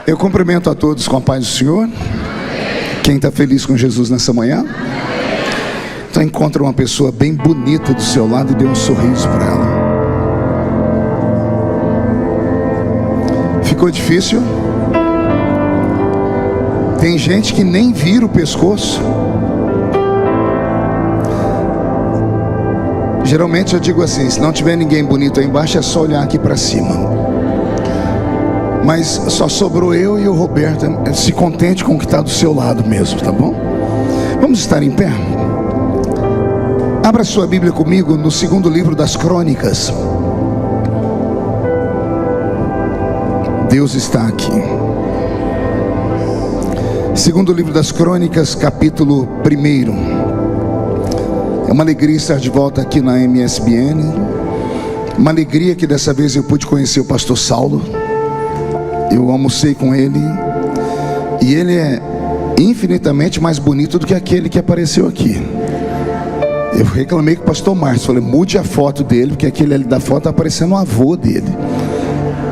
Eu cumprimento a todos com a paz do Senhor. Quem está feliz com Jesus nessa manhã? Então encontra uma pessoa bem bonita do seu lado e dê um sorriso para ela. Ficou difícil? Tem gente que nem vira o pescoço. Geralmente eu digo assim: se não tiver ninguém bonito aí embaixo, é só olhar aqui para cima. Mas só sobrou eu e o Roberto. Se contente com o que está do seu lado mesmo, tá bom? Vamos estar em pé? Abra sua Bíblia comigo no segundo livro das Crônicas. Deus está aqui. Segundo livro das Crônicas, capítulo 1. É uma alegria estar de volta aqui na MSBN. Uma alegria que dessa vez eu pude conhecer o pastor Saulo. Eu almocei com ele e ele é infinitamente mais bonito do que aquele que apareceu aqui. Eu reclamei com o pastor Márcio, falei: mude a foto dele, porque aquele ali da foto está parecendo o avô dele,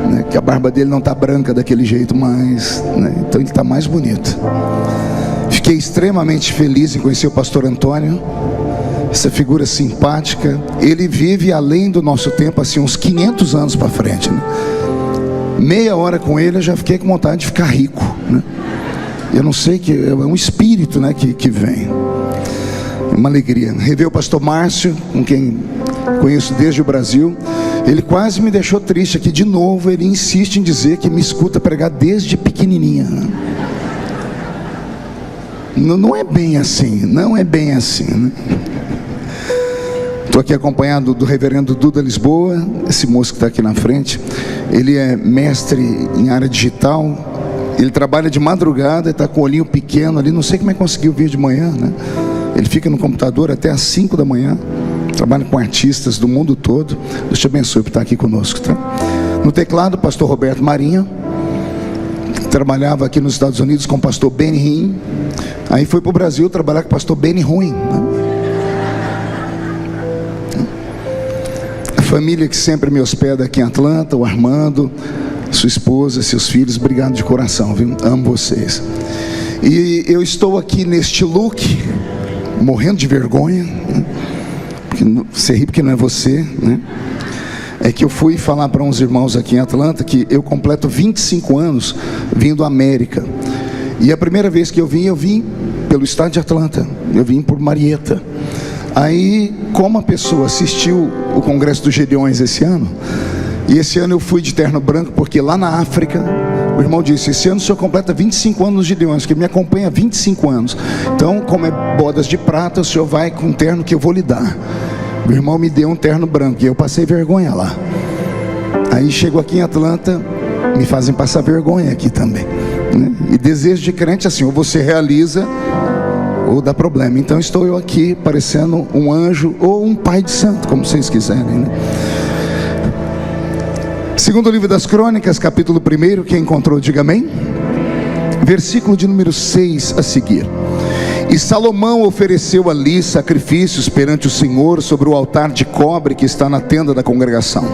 né? Que a barba dele não está branca daquele jeito mais, né? Então ele está mais bonito. Fiquei extremamente feliz em conhecer o pastor Antônio, essa figura simpática. Ele vive além do nosso tempo, assim, uns 500 anos para frente, né? Meia hora com ele eu já fiquei com vontade de ficar rico, né? Eu não sei, que é um espírito, né, que vem. É uma alegria rever o pastor Márcio, com quem conheço desde o Brasil. Ele quase me deixou triste aqui de novo. Ele insiste em dizer que me escuta pregar desde pequenininha, né? Não é bem assim, não é bem assim, né? Estou aqui acompanhado do reverendo Duda Lisboa, esse moço que está aqui na frente. Ele é mestre em área digital. Ele trabalha de madrugada, está com o olhinho pequeno ali. Não sei como é que conseguiu vir de manhã, né? Ele fica no computador até às 5 da manhã. Trabalha com artistas do mundo todo. Deus te abençoe por estar aqui conosco, tá? No teclado, pastor Roberto Marinho. Trabalhava aqui nos Estados Unidos com o pastor Benny Hinn. Aí foi para o Brasil trabalhar com o pastor Benny Ruim, né? Família que sempre me hospeda aqui em Atlanta, o Armando, sua esposa, seus filhos, obrigado de coração, viu? Amo vocês. E eu estou aqui neste look, morrendo de vergonha, né? Porque você ri porque não é você, né? É que eu fui falar para uns irmãos aqui em Atlanta que eu completo 25 anos vindo da América. E a primeira vez que eu vim pelo estado de Atlanta, eu vim por Marietta. Aí, como a pessoa assistiu o Congresso dos Gedeões esse ano, e esse ano eu fui de terno branco, porque lá na África, o irmão disse: esse ano o senhor completa 25 anos nos Gedeões, que me acompanha há 25 anos. Então, como é bodas de prata, o senhor vai com um terno que eu vou lhe dar. O irmão me deu um terno branco, e eu passei vergonha lá. Aí chego aqui em Atlanta, me fazem passar vergonha aqui também, né? E desejo de crente assim: ou você realiza, ou dá problema. Então estou eu aqui parecendo um anjo ou um pai de santo, como vocês quiserem, né? Segundo livro das Crônicas, capítulo 1. Quem encontrou, diga amém. Versículo de número 6 a seguir. E Salomão ofereceu ali sacrifícios perante o Senhor sobre o altar de cobre que está na tenda da congregação.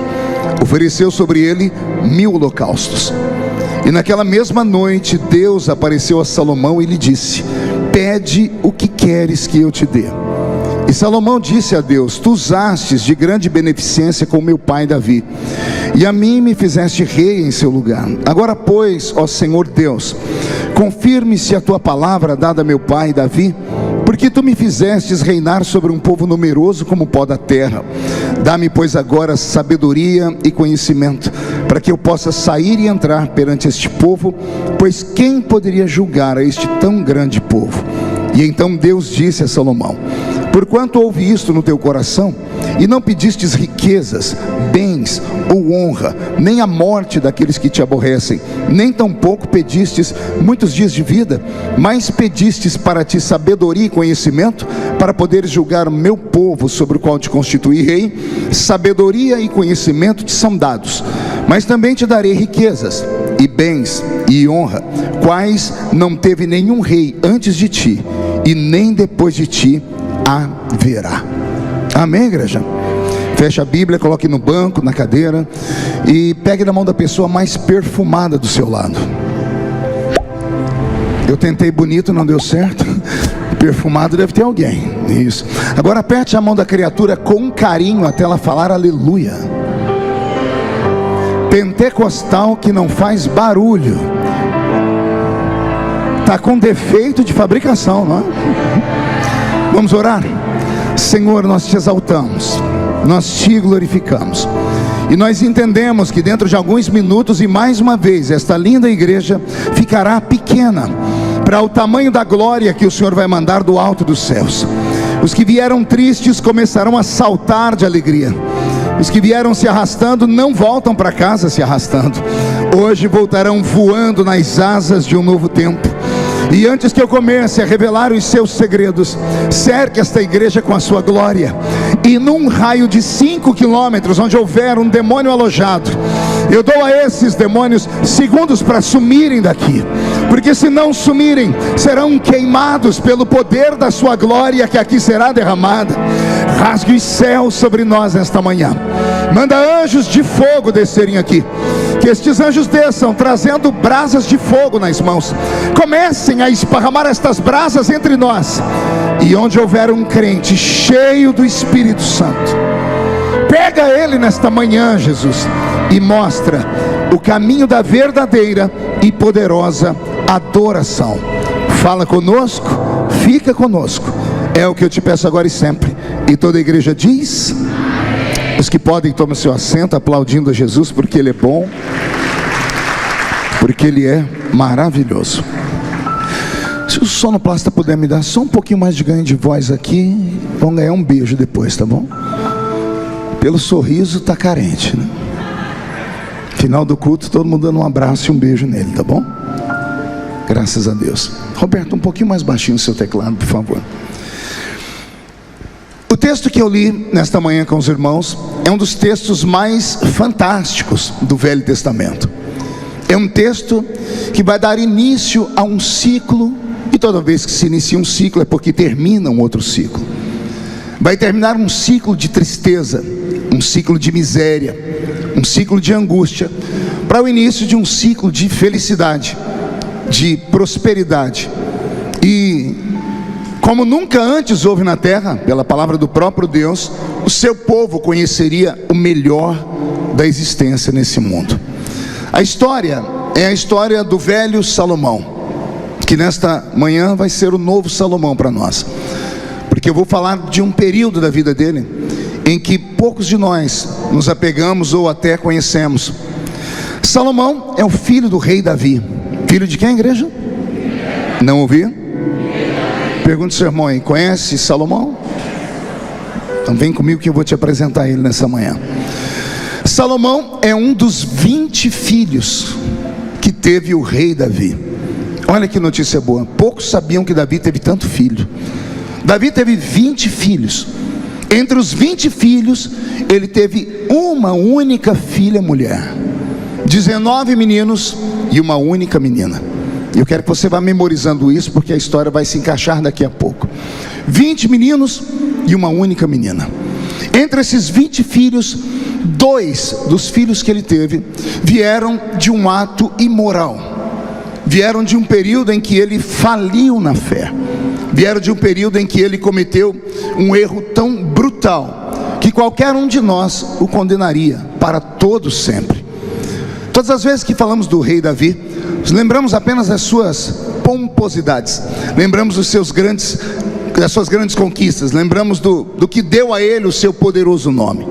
Ofereceu sobre ele 1000 holocaustos. E naquela mesma noite Deus apareceu a Salomão e lhe disse: pede o que queres que eu te dê. E Salomão disse a Deus: tu usastes de grande beneficência com meu pai Davi, e a mim me fizeste rei em seu lugar. Agora pois, ó Senhor Deus, confirme-se a tua palavra dada a meu pai Davi, porque tu me fizestes reinar sobre um povo numeroso como o pó da terra. Dá-me pois agora sabedoria e conhecimento, para que eu possa sair e entrar perante este povo, pois quem poderia julgar a este tão grande povo? E então Deus disse a Salomão: porquanto houve isto no teu coração, e não pedistes riquezas, bens ou honra, nem a morte daqueles que te aborrecem, nem tampouco pedistes muitos dias de vida, mas pedistes para ti sabedoria e conhecimento, para poderes julgar o meu povo sobre o qual te constituí rei. Sabedoria e conhecimento te são dados, mas também te darei riquezas e bens e honra, quais não teve nenhum rei antes de ti, e nem depois de ti haverá. Amém, igreja? Feche a Bíblia, coloque no banco, na cadeira, e pegue na mão da pessoa mais perfumada do seu lado. Eu tentei bonito, não deu certo. Perfumado deve ter alguém. Isso. Agora aperte a mão da criatura com carinho até ela falar aleluia. Pentecostal que não faz barulho. Está com defeito de fabricação, não é? Vamos orar? Senhor, nós te exaltamos, nós te glorificamos, e nós entendemos que dentro de alguns minutos, e mais uma vez, esta linda igreja ficará pequena para o tamanho da glória que o Senhor vai mandar do alto dos céus. Os que vieram tristes começarão a saltar de alegria. Os que vieram se arrastando não voltam para casa se arrastando. Hoje voltarão voando nas asas de um novo tempo. E antes que eu comece a revelar os seus segredos, cerque esta igreja com a sua glória. E num raio de 5 quilômetros, onde houver um demônio alojado, eu dou a esses demônios segundos para sumirem daqui. Porque se não sumirem, serão queimados pelo poder da sua glória que aqui será derramada. Rasgue os céus sobre nós nesta manhã. Manda anjos de fogo descerem aqui. Que estes anjos desçam trazendo brasas de fogo nas mãos. Comecem a esparramar estas brasas entre nós. E onde houver um crente cheio do Espírito Santo, pega ele nesta manhã, Jesus, e mostra o caminho da verdadeira e poderosa adoração. Fala conosco, fica conosco. É o que eu te peço agora e sempre. E toda a igreja diz... Os que podem, tomem seu assento, aplaudindo a Jesus, porque Ele é bom, porque Ele é maravilhoso. Se o sonoplasta puder me dar só um pouquinho mais de ganho de voz aqui, vão ganhar um beijo depois, tá bom? Pelo sorriso tá carente, né? Final do culto, todo mundo dando um abraço e um beijo nele, tá bom? Graças a Deus. Roberto, um pouquinho mais baixinho o seu teclado, por favor. O texto que eu li nesta manhã com os irmãos é um dos textos mais fantásticos do Velho Testamento. É um texto que vai dar início a um ciclo, e toda vez que se inicia um ciclo é porque termina um outro ciclo. Vai terminar um ciclo de tristeza, um ciclo de miséria, um ciclo de angústia, para o início de um ciclo de felicidade, de prosperidade. E como nunca antes houve na terra, pela palavra do próprio Deus, o seu povo conheceria o melhor da existência nesse mundo. A história é a história do velho Salomão, que nesta manhã vai ser o novo Salomão para nós, porque eu vou falar de um período da vida dele em que poucos de nós nos apegamos ou até conhecemos. Salomão é o filho do rei Davi. Filho de quem, igreja? Não ouvi? Pergunta ao seu irmão aí, conhece Salomão? Então vem comigo que eu vou te apresentar ele nessa manhã. Salomão é um dos 20 filhos que teve o rei Davi. Olha que notícia boa. Poucos sabiam que Davi teve tanto filho. Davi teve 20 filhos. Entre os 20 filhos, ele teve uma única filha mulher. 19 meninos e uma única menina. Eu quero que você vá memorizando isso, porque a história vai se encaixar daqui a pouco. 20 meninos e uma única menina. Entre esses 20 filhos, 2 dos filhos que ele teve vieram de um ato imoral. Vieram de um período em que ele faliu na fé. Vieram de um período em que ele cometeu um erro tão brutal que qualquer um de nós o condenaria para todo sempre. Todas as vezes que falamos do rei Davi, lembramos apenas das suas pomposidades, lembramos das suas grandes conquistas, lembramos do que deu a ele o seu poderoso nome.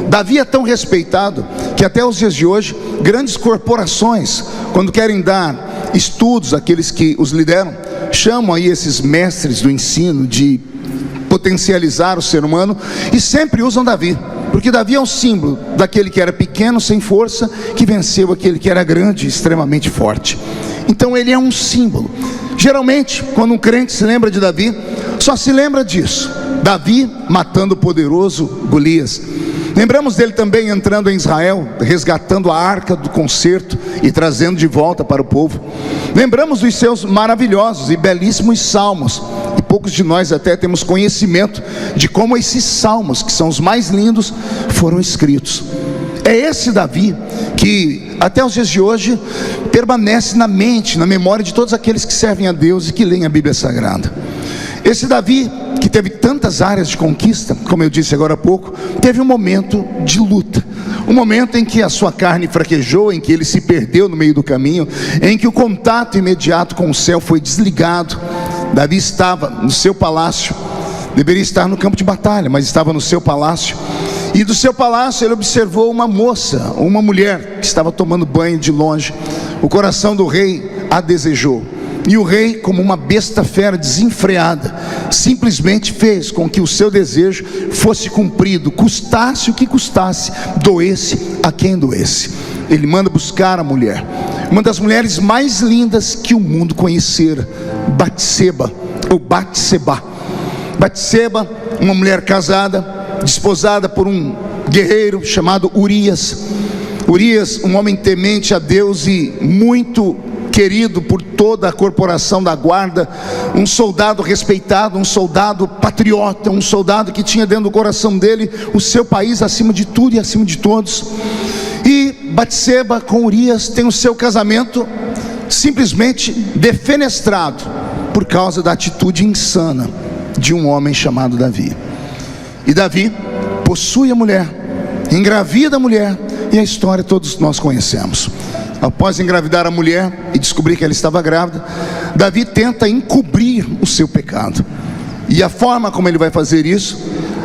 Davi é tão respeitado que até os dias de hoje, grandes corporações, quando querem dar estudos àqueles que os lideram, chamam aí esses mestres do ensino de potencializar o ser humano e sempre usam Davi. Porque Davi é um símbolo daquele que era pequeno, sem força, que venceu aquele que era grande, extremamente forte. Então ele é um símbolo. Geralmente, quando um crente se lembra de Davi, só se lembra disso: Davi matando o poderoso Golias. Lembramos dele também entrando em Israel, resgatando a arca do concerto e trazendo de volta para o povo. Lembramos dos seus maravilhosos e belíssimos salmos, e poucos de nós até temos conhecimento de como esses salmos, que são os mais lindos, foram escritos. É esse Davi que até os dias de hoje permanece na mente, na memória de todos aqueles que servem a Deus e que leem a Bíblia Sagrada. Esse Davi, que teve tantas áreas de conquista, como eu disse agora há pouco, teve um momento de luta, um momento em que a sua carne fraquejou, em que ele se perdeu no meio do caminho, em que o contato imediato com o céu foi desligado. Davi estava no seu palácio, deveria estar no campo de batalha, mas estava no seu palácio, e do seu palácio ele observou uma moça, uma mulher que estava tomando banho de longe. O coração do rei a desejou, e o rei, como uma besta fera desenfreada, simplesmente fez com que o seu desejo fosse cumprido, custasse o que custasse, doesse a quem doesse. Ele manda buscar a mulher, uma das mulheres mais lindas que o mundo conhecera, Batseba, ou Batseba. Batseba, uma mulher casada, desposada por um guerreiro chamado Urias. Urias, um homem temente a Deus e muito querido por toda a corporação da guarda, um soldado respeitado, um soldado patriota, um soldado que tinha dentro do coração dele o seu país acima de tudo e acima de todos. E Batseba com Urias tem o seu casamento simplesmente defenestrado por causa da atitude insana de um homem chamado Davi. E Davi possui a mulher, engravida a mulher, e a história todos nós conhecemos. Após engravidar a mulher e descobrir que ela estava grávida, Davi tenta encobrir o seu pecado. E a forma como ele vai fazer isso,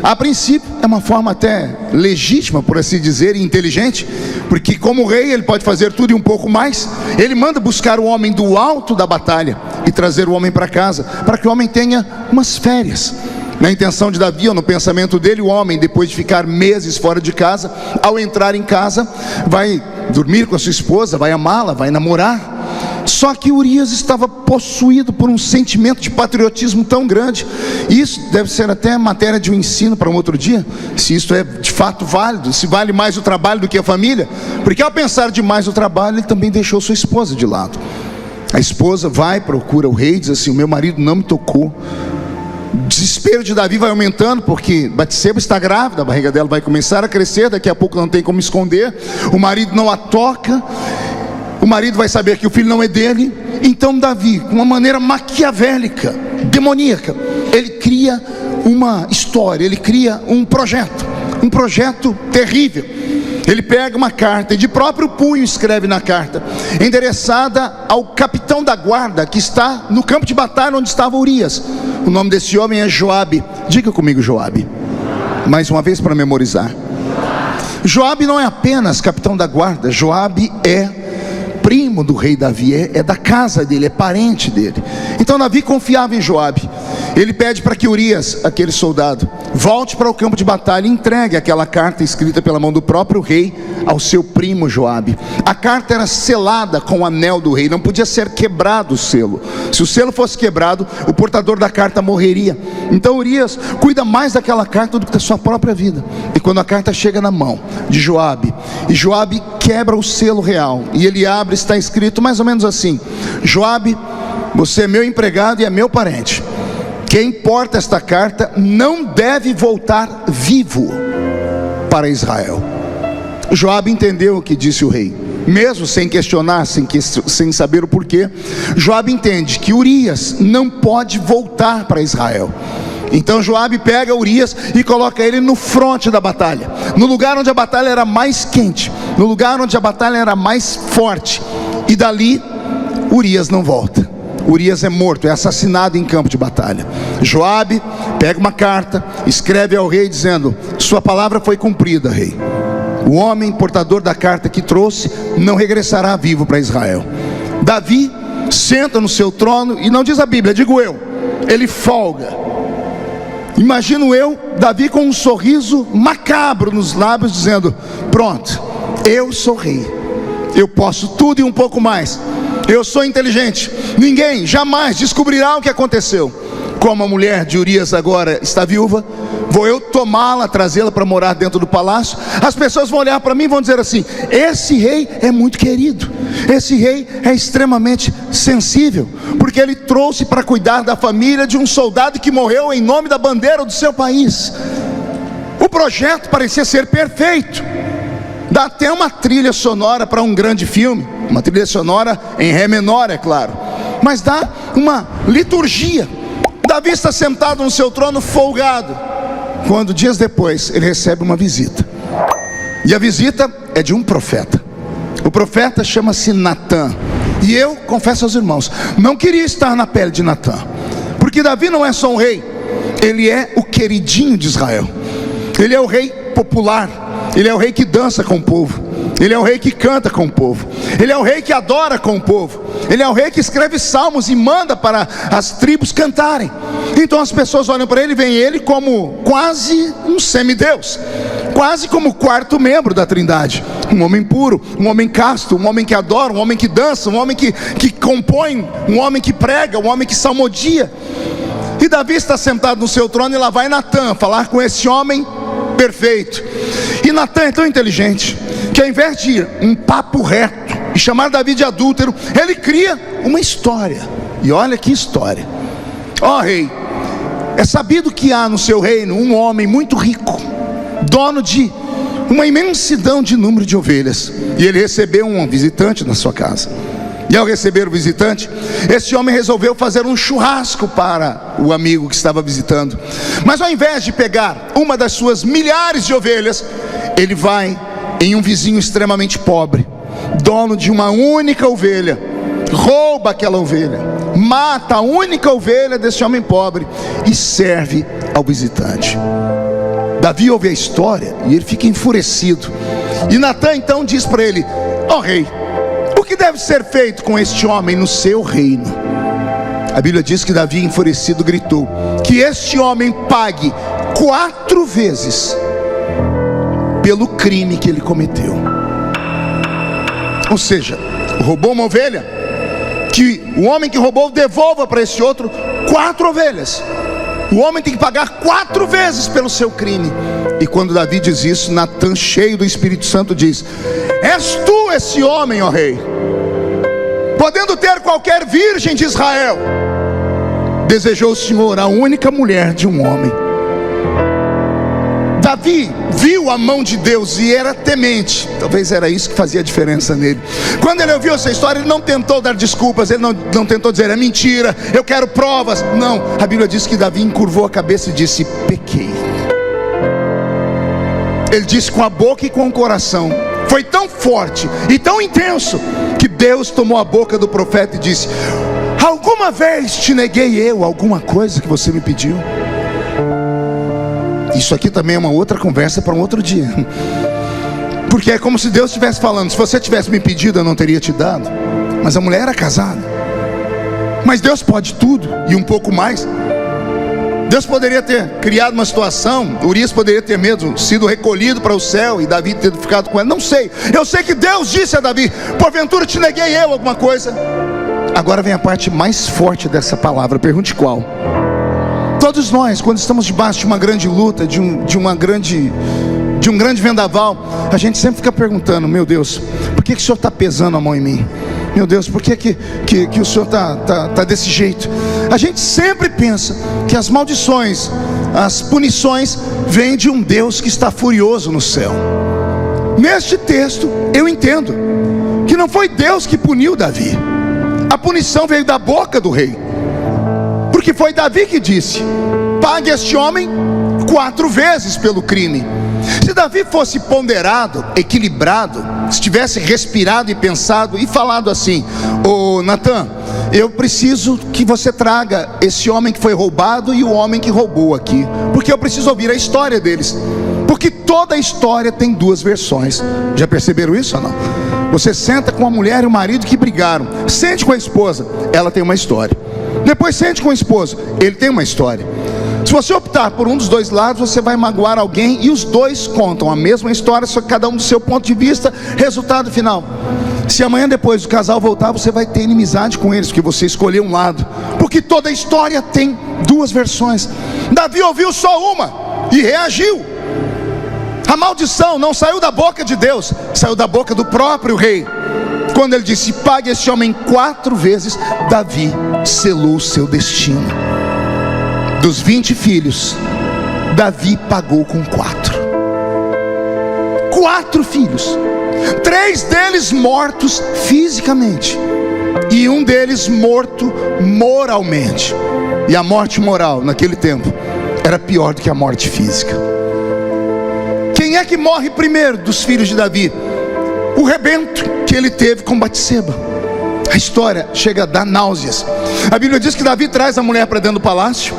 a princípio, é uma forma até legítima, por assim dizer, e inteligente, porque como rei ele pode fazer tudo e um pouco mais. Ele manda buscar o homem do alto da batalha e trazer o homem para casa, para que o homem tenha umas férias. Na intenção de Davi, ou no pensamento dele, o homem, depois de ficar meses fora de casa, ao entrar em casa, vai dormir com a sua esposa, vai amá-la, vai namorar. Só que Urias estava possuído por um sentimento de patriotismo tão grande. Isso deve ser até matéria de um ensino para um outro dia, se isso é de fato válido, se vale mais o trabalho do que a família. Porque ao pensar demais o trabalho, ele também deixou sua esposa de lado. A esposa vai, procura o rei, diz assim: o meu marido não me tocou. O desespero de Davi vai aumentando, porque Batseba está grávida, a barriga dela vai começar a crescer, daqui a pouco não tem como esconder. O marido não a toca, o marido vai saber que o filho não é dele. Então Davi, com uma maneira maquiavélica, demoníaca, ele cria uma história, ele cria um projeto terrível. Ele pega uma carta e de próprio punho escreve na carta, endereçada ao capitão da guarda que está no campo de batalha onde estava Urias. O nome desse homem é Joabe. Diga comigo, Joabe, mais uma vez para memorizar. Joabe não é apenas capitão da guarda, Joabe é primo do rei Davi, é da casa dele, é parente dele. Então Davi confiava em Joabe. Ele pede para que Urias, aquele soldado, volte para o campo de batalha e entregue aquela carta escrita pela mão do próprio rei ao seu primo Joabe. A carta era selada com o anel do rei, não podia ser quebrado o selo. Se o selo fosse quebrado, o portador da carta morreria. Então Urias cuida mais daquela carta do que da sua própria vida. E quando a carta chega na mão de Joabe, e Joabe quebra o selo real, e ele abre, está escrito mais ou menos assim: Joabe, você é meu empregado e é meu parente. Quem porta esta carta não deve voltar vivo para Israel. Joabe entendeu o que disse o rei, mesmo sem questionar, sem saber o porquê. Joabe entende que Urias não pode voltar para Israel. Então Joabe pega Urias e coloca ele no fronte da batalha, no lugar onde a batalha era mais quente, no lugar onde a batalha era mais forte. E dali Urias não volta. Urias é morto, é assassinado em campo de batalha. Joabe pega uma carta, escreve ao rei dizendo: sua palavra foi cumprida, rei. O homem portador da carta que trouxe não regressará vivo para Israel. Davi senta no seu trono, e não diz a Bíblia, digo eu, ele folga. Imagino eu, Davi com um sorriso macabro nos lábios, dizendo: pronto, eu sou rei, eu posso tudo e um pouco mais. Eu sou inteligente, ninguém jamais descobrirá o que aconteceu. Como a mulher de Urias agora está viúva, vou eu tomá-la, trazê-la para morar dentro do palácio. As pessoas vão olhar para mim e vão dizer assim: esse rei é muito querido, esse rei é extremamente sensível, porque ele trouxe para cuidar da família de um soldado que morreu em nome da bandeira do seu país. O projeto parecia ser perfeito. Dá até uma trilha sonora para um grande filme, uma trilha sonora em ré menor, é claro, mas dá uma liturgia. Davi está sentado no seu trono folgado, quando dias depois ele recebe uma visita, e a visita é de um profeta. O profeta chama-se Natã. E eu confesso aos irmãos, não queria estar na pele de Natã, porque Davi não é só um rei, ele é o queridinho de Israel. Ele é o rei popular, ele é o rei que dança com o povo, ele é o rei que canta com o povo, ele é o rei que adora com o povo, ele é o rei que escreve salmos e manda para as tribos cantarem. Então as pessoas olham para ele e veem ele como quase um semideus, quase como o quarto membro da trindade. Um homem puro, um homem casto, um homem que adora, um homem que dança, um homem que compõe, um homem que prega, um homem que salmodia. E Davi está sentado no seu trono, e lá vai Natã falar com esse homem perfeito. E Natã é tão inteligente que, ao invés de ir um papo reto e chamar Davi de adúltero, ele cria uma história. E olha que história. Ó rei, é sabido que há no seu reino um homem muito rico, dono de uma imensidão de número de ovelhas, e ele recebeu um visitante na sua casa. E ao receber o visitante, esse homem resolveu fazer um churrasco para o amigo que estava visitando. Mas ao invés de pegar uma das suas milhares de ovelhas, ele vai em um vizinho extremamente pobre, dono de uma única ovelha, rouba aquela ovelha, mata a única ovelha desse homem pobre e serve ao visitante. Davi ouve a história e ele fica enfurecido. E Natã então diz para ele: ó rei, o que deve ser feito com este homem no seu reino? A Bíblia diz que Davi, enfurecido, gritou que este homem pague 4 vezes pelo crime que ele cometeu. Ou seja, roubou uma ovelha, que o homem que roubou devolva para esse outro 4 ovelhas. O homem tem que pagar 4 vezes pelo seu crime. E quando Davi diz isso, Natã, cheio do Espírito Santo, diz: és tu esse homem, ó rei? Podendo ter qualquer virgem de Israel, desejou o Senhor a única mulher de um homem. Davi viu a mão de Deus e era temente. Talvez era isso que fazia a diferença nele. Quando ele ouviu essa história, ele não tentou dar desculpas, ele não tentou dizer: é mentira, eu quero provas. Não, a Bíblia diz que Davi encurvou a cabeça e disse: pequei. Ele disse com a boca e com o coração. Foi tão forte e tão intenso que Deus tomou a boca do profeta e disse: alguma vez te neguei eu alguma coisa que você me pediu? Isso aqui também é uma outra conversa para um outro dia, porque é como se Deus estivesse falando: se você tivesse me pedido, eu não teria te dado. Mas a mulher era casada. Mas Deus pode tudo e um pouco mais. Deus poderia ter criado uma situação, Urias poderia ter mesmo sido recolhido para o céu e Davi ter ficado com ela, não sei. Eu sei que Deus disse a Davi: porventura te neguei eu alguma coisa? Agora vem a parte mais forte dessa palavra, pergunte qual. Todos nós, quando estamos debaixo de uma grande luta, de um grande vendaval, a gente sempre fica perguntando: meu Deus, por que o Senhor está pesando a mão em mim? Meu Deus, por que o Senhor está desse jeito? A gente sempre pensa que as maldições, as punições, vêm de um Deus que está furioso no céu. Neste texto eu entendo que não foi Deus que puniu Davi. A punição veio da boca do rei, porque foi Davi que disse: pague este homem 4 vezes pelo crime. Se Davi fosse ponderado, equilibrado, se tivesse respirado e pensado e falado assim: ô Natã, eu preciso que você traga esse homem que foi roubado e o homem que roubou aqui, porque eu preciso ouvir a história deles, porque toda a história tem 2 versões. Já perceberam isso ou não? Você senta com a mulher e o marido que brigaram, sente com a esposa, ela tem uma história. Depois sente com o esposo, ele tem uma história. Se você optar por um dos 2 lados, você vai magoar alguém, e os 2 contam a mesma história, só que cada um do seu ponto de vista. Resultado final: se amanhã depois o casal voltar, você vai ter inimizade com eles, porque você escolheu um lado, porque toda a história tem 2 versões. Davi ouviu só uma e reagiu. A maldição não saiu da boca de Deus, saiu da boca do próprio rei. Quando ele disse: pague esse homem 4 vezes, Davi selou o seu destino. Dos 20 filhos, Davi pagou com 4. 4 filhos, 3 deles mortos fisicamente, e um deles morto moralmente. E a morte moral naquele tempo era pior do que a morte física. Quem é que morre primeiro dos filhos de Davi? O rebento que ele teve com Batseba. A história chega a dar náuseas. A Bíblia diz que Davi traz a mulher para dentro do palácio.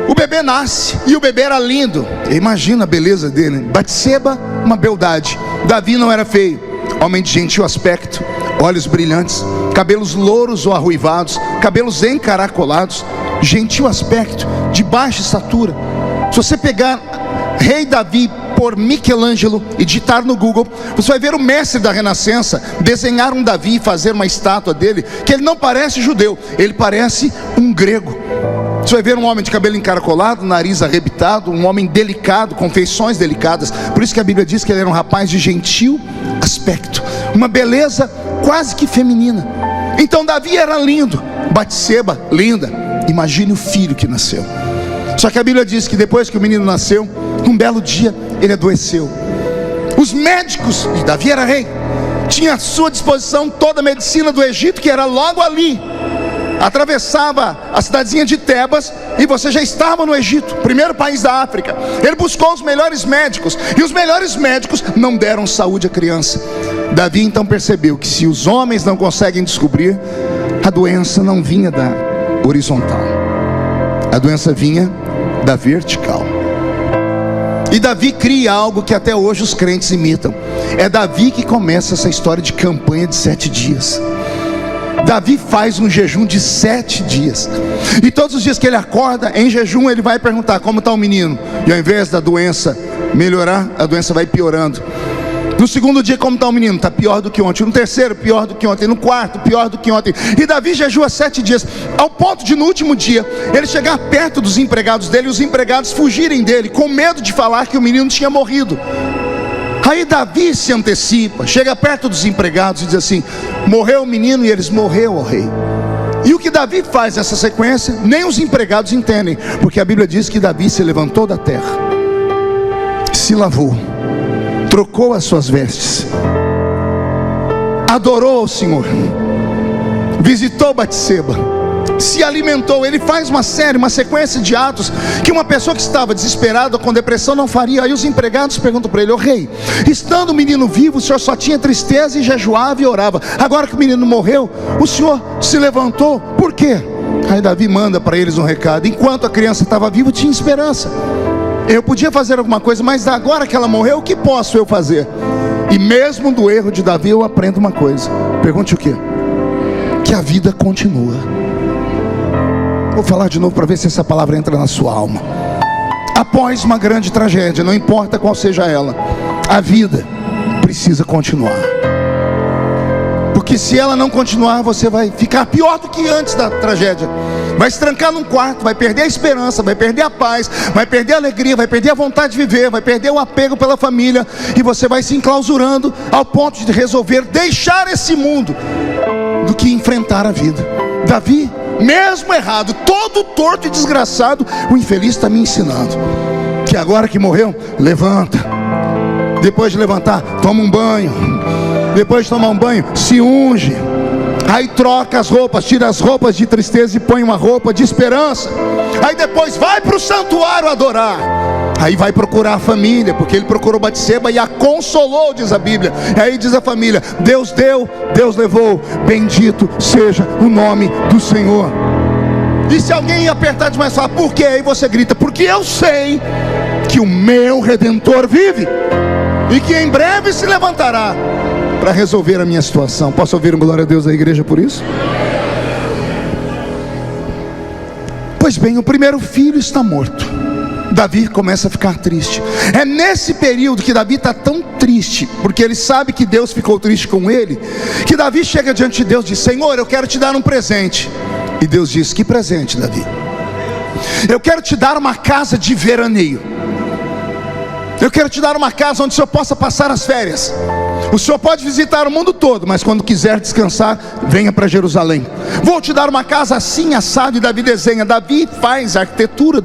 O bebê nasce, e o bebê era lindo. Imagina a beleza dele. Batseba, uma beldade. Davi não era feio, homem de gentil aspecto, olhos brilhantes, cabelos louros ou arruivados, cabelos encaracolados, gentil aspecto, de baixa estatura. Se você pegar Rei Davi por Michelangelo e digitar no Google, você vai ver o mestre da Renascença desenhar um Davi e fazer uma estátua dele, que ele não parece judeu, ele parece um grego. Você vai ver um homem de cabelo encaracolado, nariz arrebitado, um homem delicado, com feições delicadas. Por isso que a Bíblia diz que ele era um rapaz de gentil aspecto, uma beleza quase que feminina. Então Davi era lindo, Batseba linda. Imagine o filho que nasceu. Só que a Bíblia diz que depois que o menino nasceu, um belo dia ele adoeceu. Os médicos, e Davi era rei, tinha à sua disposição toda a medicina do Egito, que era logo ali. Atravessava a cidadezinha de Tebas e você já estava no Egito, primeiro país da África. Ele buscou os melhores médicos, e os melhores médicos não deram saúde à criança. Davi então percebeu que se os homens não conseguem descobrir, a doença não vinha da horizontal, a doença vinha da vertical. E Davi cria algo que até hoje os crentes imitam. É Davi que começa essa história de campanha de 7 dias. Davi faz um jejum de 7 dias. E todos os dias que ele acorda em jejum, ele vai perguntar como está o menino. E ao invés da doença melhorar, a doença vai piorando. No segundo dia, como está o menino? Está pior do que ontem. No terceiro, pior do que ontem. No quarto, pior do que ontem. E Davi jejua 7 dias, ao ponto de no último dia ele chegar perto dos empregados dele, e os empregados fugirem dele, com medo de falar que o menino tinha morrido. Aí Davi se antecipa, chega perto dos empregados e diz assim: morreu o menino? E eles: morreu, ó rei. E o que Davi faz nessa sequência, nem os empregados entendem, porque a Bíblia diz que Davi se levantou da terra, se lavou, trocou as suas vestes, adorou ao Senhor, visitou Batseba, se alimentou. Ele faz uma sequência de atos que uma pessoa que estava desesperada, com depressão, não faria. Aí os empregados perguntam para ele: ô rei, estando o menino vivo, o senhor só tinha tristeza e jejuava e orava. Agora que o menino morreu, o senhor se levantou, por quê? Aí Davi manda para eles um recado: enquanto a criança estava viva, tinha esperança. Eu podia fazer alguma coisa, mas agora que ela morreu, o que posso eu fazer? E mesmo do erro de Davi eu aprendo uma coisa. Pergunte o quê? Que a vida continua. Vou falar de novo para ver se essa palavra entra na sua alma. Após uma grande tragédia, não importa qual seja ela, a vida precisa continuar. Porque se ela não continuar, você vai ficar pior do que antes da tragédia. Vai se trancar num quarto, vai perder a esperança, vai perder a paz, vai perder a alegria, vai perder a vontade de viver, vai perder o apego pela família, e você vai se enclausurando ao ponto de resolver deixar esse mundo do que enfrentar a vida. Davi, mesmo errado, todo torto e desgraçado, o infeliz está me ensinando que agora que morreu, levanta. Depois de levantar, toma um banho. Depois de tomar um banho, se unge. Aí troca as roupas, tira as roupas de tristeza e põe uma roupa de esperança. Aí depois vai para o santuário adorar. Aí vai procurar a família, porque ele procurou Batseba e a consolou, diz a Bíblia. E aí diz a família: Deus deu, Deus levou, bendito seja o nome do Senhor. E se alguém apertar demais e falar: por quê? Aí você grita: porque eu sei que o meu Redentor vive, e que em breve se levantará para resolver a minha situação. Posso ouvir um glória a Deus da igreja por isso? Pois bem, o primeiro filho está morto. Davi começa a ficar triste. É nesse período que Davi está tão triste, porque ele sabe que Deus ficou triste com ele, que Davi chega diante de Deus e diz: Senhor, eu quero te dar um presente. E Deus diz: que presente, Davi? Eu quero te dar uma casa de veraneio. Eu quero te dar uma casa onde o senhor possa passar as férias. O Senhor pode visitar o mundo todo, mas quando quiser descansar, venha para Jerusalém. Vou te dar uma casa assim, assado. E Davi desenha. Davi faz a arquitetura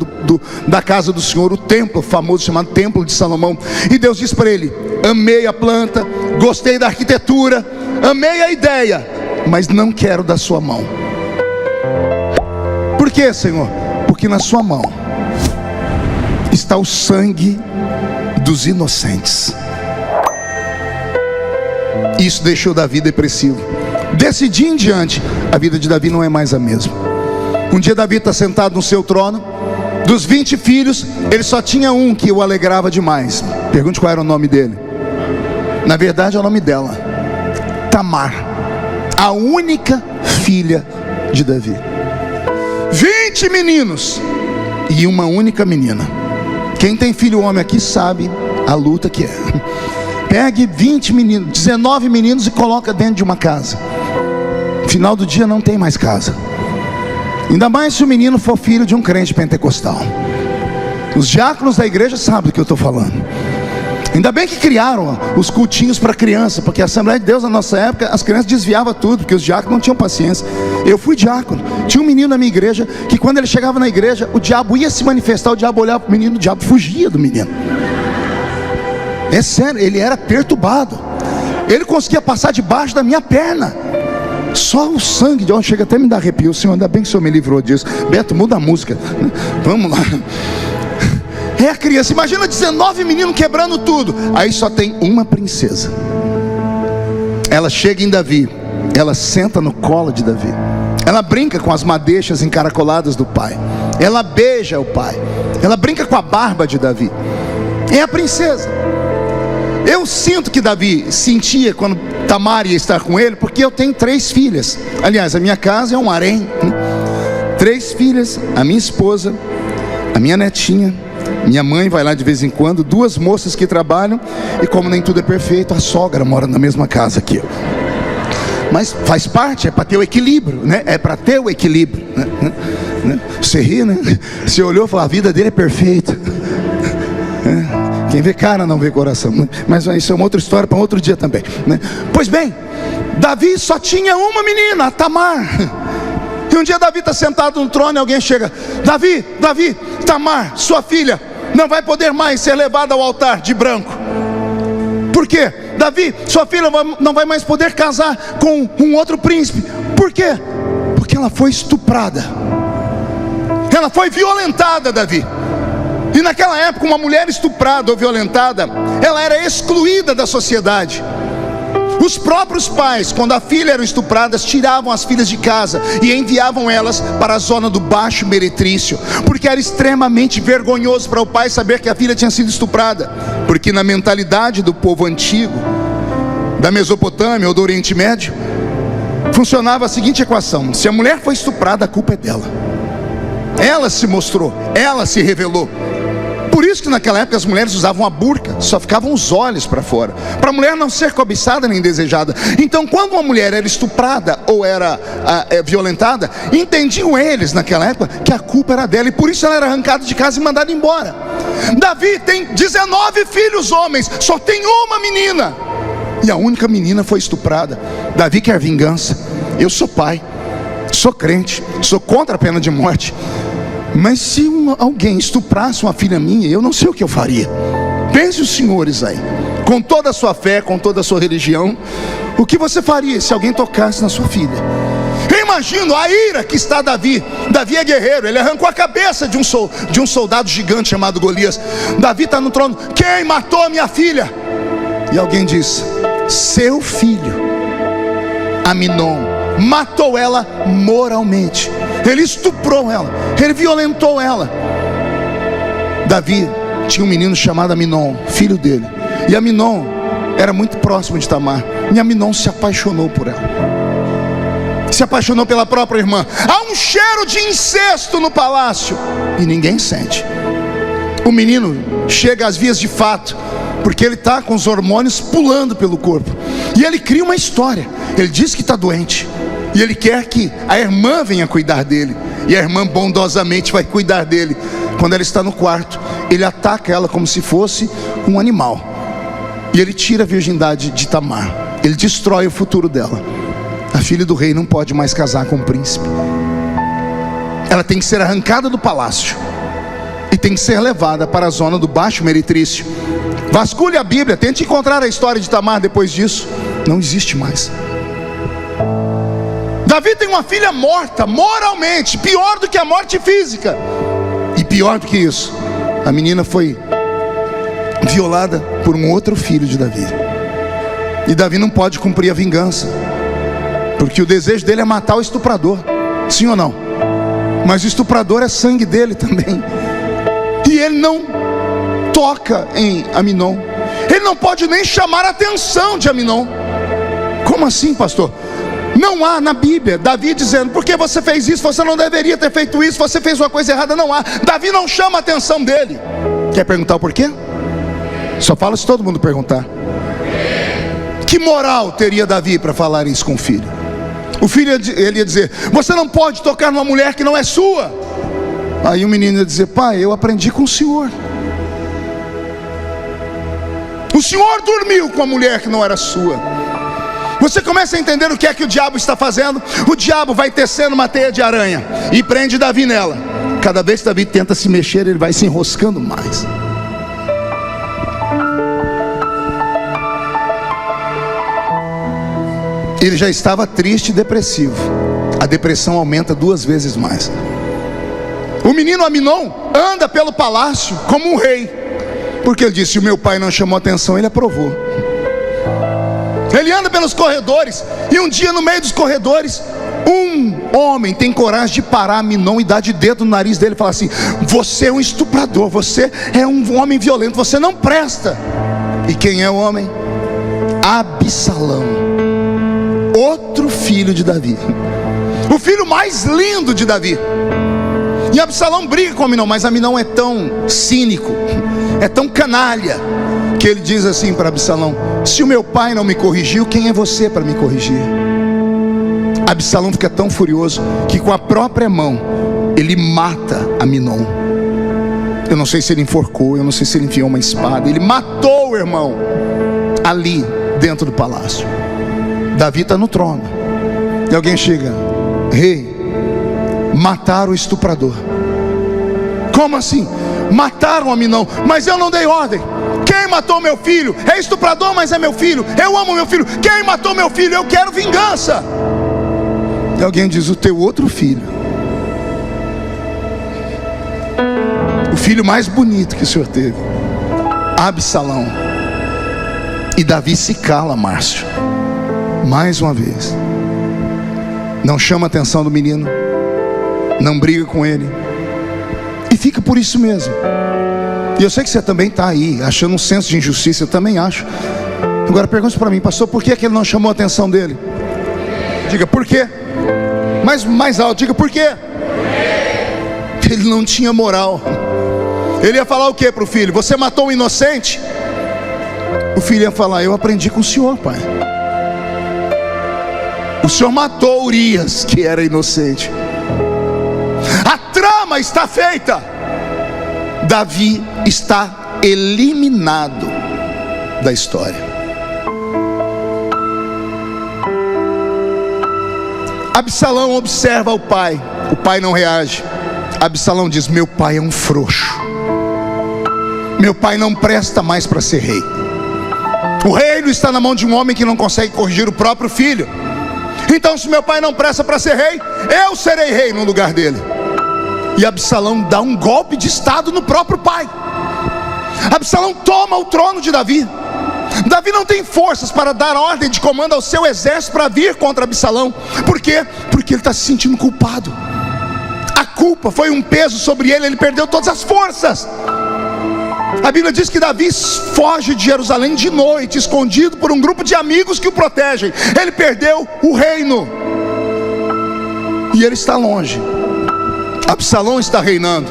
da casa do Senhor, o templo famoso chamado Templo de Salomão. E Deus diz para ele: amei a planta, gostei da arquitetura, amei a ideia, mas não quero da sua mão. Por quê, Senhor? Porque na sua mão está o sangue dos inocentes. Isso deixou Davi depressivo. Desse dia em diante, a vida de Davi não é mais a mesma. Um dia Davi está sentado no seu trono. Dos 20 filhos, ele só tinha um que o alegrava demais. Pergunte qual era o nome dele. Na verdade é o nome dela, Tamar, a única filha de Davi. 20 meninos e uma única menina. Quem tem filho homem aqui sabe a luta que é. Pegue 20 meninos, 19 meninos e coloca dentro de uma casa. Final do dia não tem mais casa. Ainda mais se o menino for filho de um crente pentecostal. Os diáconos da igreja sabem do que eu estou falando. Ainda bem que criaram os cultinhos para criança, porque a Assembleia de Deus na nossa época, as crianças desviavam tudo, porque os diáconos não tinham paciência. Eu fui diácono. Tinha um menino na minha igreja que quando ele chegava na igreja, o diabo ia se manifestar, o diabo olhava para o menino, o diabo fugia do menino. É sério, ele era perturbado. Ele conseguia passar debaixo da minha perna. Só o sangue de... chega até a me dar arrepio. Senhor, ainda bem que o Senhor me livrou disso. Beto, muda a música. Vamos lá. É a criança, imagina 19 meninos quebrando tudo. Aí só tem uma princesa. Ela chega em Davi. Ela senta no colo de Davi. Ela brinca com as madeixas encaracoladas do pai. Ela beija o pai. Ela brinca com a barba de Davi. É a princesa. Eu sinto que Davi sentia quando Tamar ia estar com ele, porque eu tenho 3 filhas. Aliás, a minha casa é um harém, né? 3 filhas, a minha esposa, a minha netinha, minha mãe vai lá de vez em quando, 2 moças que trabalham, e como nem tudo é perfeito, a sogra mora na mesma casa que eu. Mas faz parte, é para ter o equilíbrio, né? É para ter o equilíbrio, né? Você ri, né? Você olhou e falou: a vida dele é perfeita. Quem vê cara não vê coração, né? Mas isso é uma outra história para um outro dia também, né? Pois bem, Davi só tinha uma menina, a Tamar. E um dia Davi está sentado no trono e alguém chega: Davi, Tamar, sua filha, não vai poder mais ser levada ao altar de branco. Por quê? Davi, sua filha não vai mais poder casar com um outro príncipe. Por quê? Porque ela foi estuprada. Ela foi violentada, Davi. E naquela época, uma mulher estuprada ou violentada, ela era excluída da sociedade. Os próprios pais, quando a filha era estuprada, tiravam as filhas de casa e enviavam elas para a zona do Baixo Meretrício, porque era extremamente vergonhoso para o pai saber que a filha tinha sido estuprada. Porque na mentalidade do povo antigo, da Mesopotâmia ou do Oriente Médio, funcionava a seguinte equação: se a mulher foi estuprada, a culpa é dela. Ela se mostrou, ela se revelou. Por isso que naquela época as mulheres usavam a burca, só ficavam os olhos para fora, para a mulher não ser cobiçada nem desejada. Então quando uma mulher era estuprada ou era violentada, entendiam eles naquela época que a culpa era dela, e por isso ela era arrancada de casa e mandada embora. Davi tem 19 filhos homens, só tem uma menina, e a única menina foi estuprada. Davi quer vingança. Eu sou pai, sou crente, sou contra a pena de morte, mas se alguém estuprasse uma filha minha, eu não sei o que eu faria. Pense os senhores aí, com toda a sua fé, com toda a sua religião, o que você faria se alguém tocasse na sua filha? Eu imagino a ira que está Davi. Davi é guerreiro, ele arrancou a cabeça de um soldado gigante chamado Golias. Davi está no trono: quem matou a minha filha? E alguém diz: seu filho Aminon matou ela moralmente. Ele estuprou ela, ele violentou ela. Davi tinha um menino chamado Aminon, filho dele. E Aminon era muito próximo de Tamar. E Aminon se apaixonou por ela, se apaixonou pela própria irmã. Há um cheiro de incesto no palácio e ninguém sente. O menino chega às vias de fato, porque ele está com os hormônios pulando pelo corpo. E ele cria uma história. Ele diz que está doente, e ele quer que a irmã venha cuidar dele. E a irmã bondosamente vai cuidar dele. Quando ela está no quarto, ele ataca ela como se fosse um animal. E ele tira a virgindade de Tamar. Ele destrói o futuro dela. A filha do rei não pode mais casar com o príncipe. Ela tem que ser arrancada do palácio e tem que ser levada para a zona do Baixo Meretrício. Vasculhe a Bíblia, tente encontrar a história de Tamar depois disso. Não existe mais. Davi tem uma filha morta, moralmente, pior do que a morte física. E pior do que isso, a menina foi violada por um outro filho de Davi. E Davi não pode cumprir a vingança, porque o desejo dele é matar o estuprador. Sim ou não? Mas o estuprador é sangue dele também. E ele não toca em Aminon. Ele não pode nem chamar a atenção de Aminon. Como assim, pastor? Não há na Bíblia Davi dizendo: por que você fez isso? Você não deveria ter feito isso, você fez uma coisa errada. Não há. Davi não chama a atenção dele. Quer perguntar o porquê? Só fala se todo mundo perguntar. Que moral teria Davi para falar isso com o filho? O filho, ele ia dizer: você não pode tocar numa mulher que não é sua. Aí o menino ia dizer: pai, eu aprendi com o senhor. O senhor dormiu com a mulher que não era sua. Você começa a entender o que é que o diabo está fazendo? O diabo vai tecendo uma teia de aranha e prende Davi nela. Cada vez que Davi tenta se mexer, ele vai se enroscando mais. Ele já estava triste e depressivo. A depressão aumenta 2 vezes mais. O menino Aminon anda pelo palácio como um rei, porque ele disse: o meu pai não chamou atenção, ele aprovou. Ele anda pelos corredores, e um dia no meio dos corredores, um homem tem coragem de parar Aminon e dar de dedo no nariz dele e falar assim: você é um estuprador, você é um homem violento, você não presta. E quem é o homem? Absalão, outro filho de Davi, o filho mais lindo de Davi. E Absalão briga com Aminon, mas Aminon é tão cínico, é tão canalha, que ele diz assim para Absalão: se o meu pai não me corrigiu, quem é você para me corrigir? Absalão fica tão furioso que com a própria mão ele mata Aminon. Eu não sei se ele enforcou, eu não sei se ele enfiou uma espada. Ele matou o irmão ali dentro do palácio. Davi está no trono, e alguém chega: rei, mataram o estuprador. Como assim? Mataram Aminon, mas eu não dei ordem. Quem matou meu filho? É estuprador, mas é meu filho. Eu amo meu filho. Quem matou meu filho? Eu quero vingança. E alguém diz: o teu outro filho, o filho mais bonito que o senhor teve, Absalão. E Davi se cala, Márcio, mais uma vez. Não chama a atenção do menino, não briga com ele, e fica por isso mesmo. E eu sei que você também está aí achando um senso de injustiça. Eu também acho. Agora pergunte para mim: pastor, por que ele não chamou a atenção dele? Diga: por quê? Mas mais alto, diga: por quê? Ele não tinha moral. Ele ia falar o que para o filho? Você matou um inocente? O filho ia falar: eu aprendi com o senhor, pai. O senhor matou Urias, que era inocente. A trama está feita. Davi está eliminado da história. Absalão observa o pai não reage. Absalão diz: meu pai é um frouxo, meu pai não presta mais para ser rei. O reino está na mão de um homem que não consegue corrigir o próprio filho. Então, se meu pai não presta para ser rei, eu serei rei no lugar dele. E Absalão dá um golpe de estado no próprio pai. Absalão toma o trono de Davi. Davi não tem forças para dar ordem de comando ao seu exército para vir contra Absalão. Por quê? Porque ele está se sentindo culpado. A culpa foi um peso sobre ele, ele perdeu todas as forças. A Bíblia diz que Davi foge de Jerusalém de noite, escondido por um grupo de amigos que o protegem. Ele perdeu o reino e ele está longe. Absalão está reinando.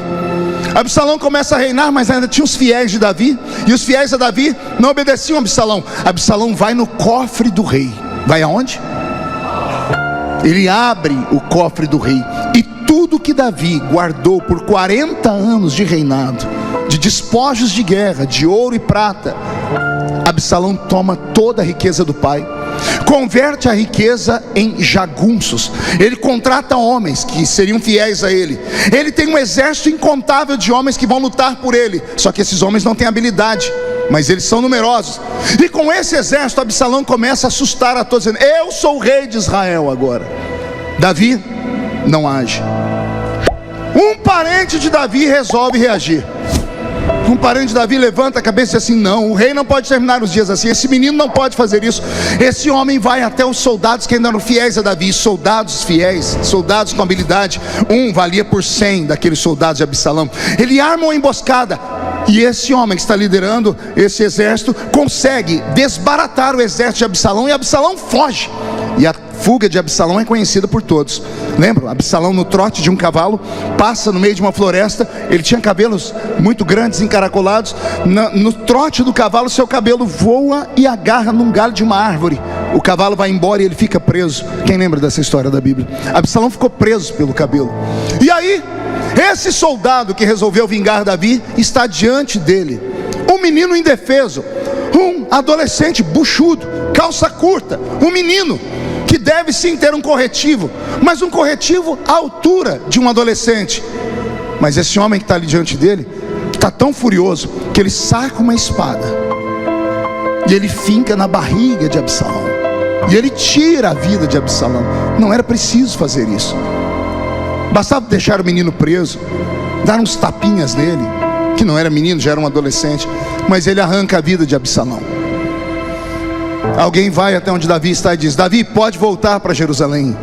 Absalão começa a reinar, mas ainda tinha os fiéis de Davi, e os fiéis a Davi não obedeciam a Absalão. Absalão vai no cofre do rei. Vai aonde? Ele abre o cofre do rei, e tudo que Davi guardou por 40 anos de reinado, de despojos de guerra, de ouro e prata, Absalão toma toda a riqueza do pai, converte a riqueza em jagunços. Ele contrata homens que seriam fiéis a ele. Ele tem um exército incontável de homens que vão lutar por ele. Só que esses homens não têm habilidade, mas eles são numerosos. E com esse exército, Absalão começa a assustar a todos, dizendo: eu sou o rei de Israel agora. Davi não age. Um parente de Davi resolve reagir. Um parente de Davi levanta a cabeça e diz assim: não, o rei não pode terminar os dias assim, esse menino não pode fazer isso. Esse homem vai até os soldados que ainda eram fiéis a Davi, soldados fiéis, soldados com habilidade. Um valia por 100 daqueles soldados de Absalão. Ele arma uma emboscada, e esse homem que está liderando esse exército consegue desbaratar o exército de Absalão, e Absalão foge. E a fuga de Absalão é conhecida por todos. Lembram? Absalão no trote de um cavalo, passa no meio de uma floresta. Ele tinha cabelos muito grandes, encaracolados. No trote do cavalo, seu cabelo voa e agarra num galho de uma árvore. O cavalo vai embora e ele fica preso. Quem lembra dessa história da Bíblia? Absalão ficou preso pelo cabelo. E aí, esse soldado que resolveu vingar Davi está diante dele, um menino indefeso, um adolescente buchudo, calça curta, um menino que deve sim ter um corretivo, mas um corretivo à altura de um adolescente. Mas esse homem que está ali diante dele está tão furioso que ele saca uma espada e ele finca na barriga de Absalão, e ele tira a vida de Absalão. Não era preciso fazer isso, bastava deixar o menino preso, dar uns tapinhas nele, que não era menino, já era um adolescente, mas ele arranca a vida de Absalão. Alguém vai até onde Davi está e diz: Davi, pode voltar para Jerusalém.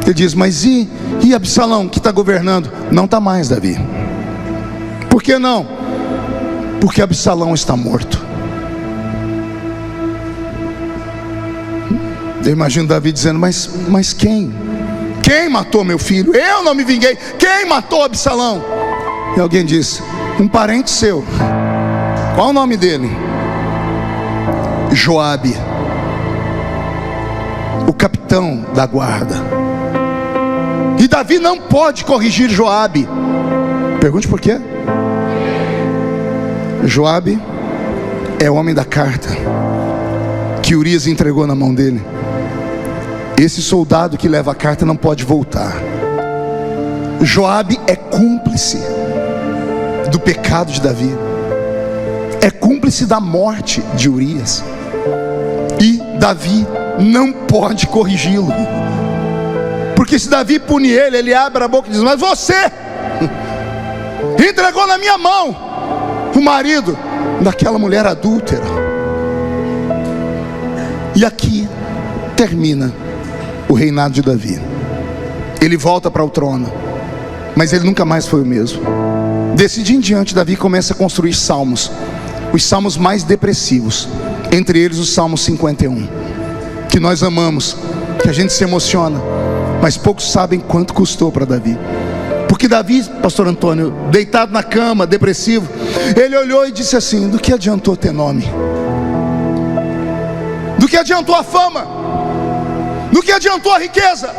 Ele diz: mas e Absalão que está governando? Não está mais, Davi. Por que não? Porque Absalão está morto. Eu imagino Davi dizendo: mas quem? Quem matou meu filho? Eu não me vinguei. Quem matou Absalão? E alguém diz: um parente seu. Qual o nome dele? Joabe, o capitão da guarda. E Davi não pode corrigir Joabe. Pergunte por quê? Joabe é o homem da carta que Urias entregou na mão dele. Esse soldado que leva a carta não pode voltar. Joabe é cúmplice do pecado de Davi, é cúmplice da morte de Urias, e Davi não pode corrigi-lo, porque se Davi punir ele, ele abre a boca e diz: mas você entregou na minha mão o marido daquela mulher adúltera. E aqui termina o reinado de Davi. Ele volta para o trono, mas ele nunca mais foi o mesmo. Desse dia em diante, Davi começa a construir salmos, os salmos mais depressivos, entre eles o Salmo 51, que nós amamos, que a gente se emociona, mas poucos sabem quanto custou para Davi. Porque Davi, pastor Antônio, deitado na cama, depressivo, ele olhou e disse assim: do que adiantou ter nome? Do que adiantou a fama? Do que adiantou a riqueza?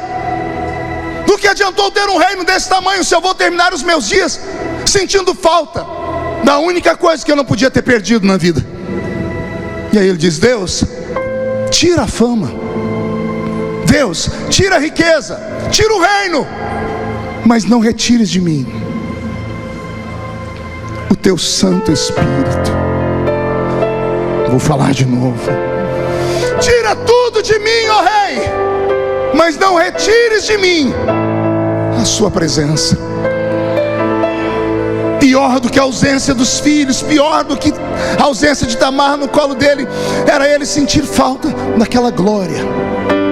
Do que adiantou ter um reino desse tamanho, se eu vou terminar os meus dias sentindo falta da única coisa que eu não podia ter perdido na vida? E aí ele diz: Deus, tira a fama, Deus, tira a riqueza, tira o reino, mas não retires de mim o teu Santo Espírito. Vou falar de novo: tira tudo de mim, ó Rei, mas não retires de mim a sua presença. Pior do que a ausência dos filhos, pior do que a ausência de Tamar no colo dele, era ele sentir falta daquela glória.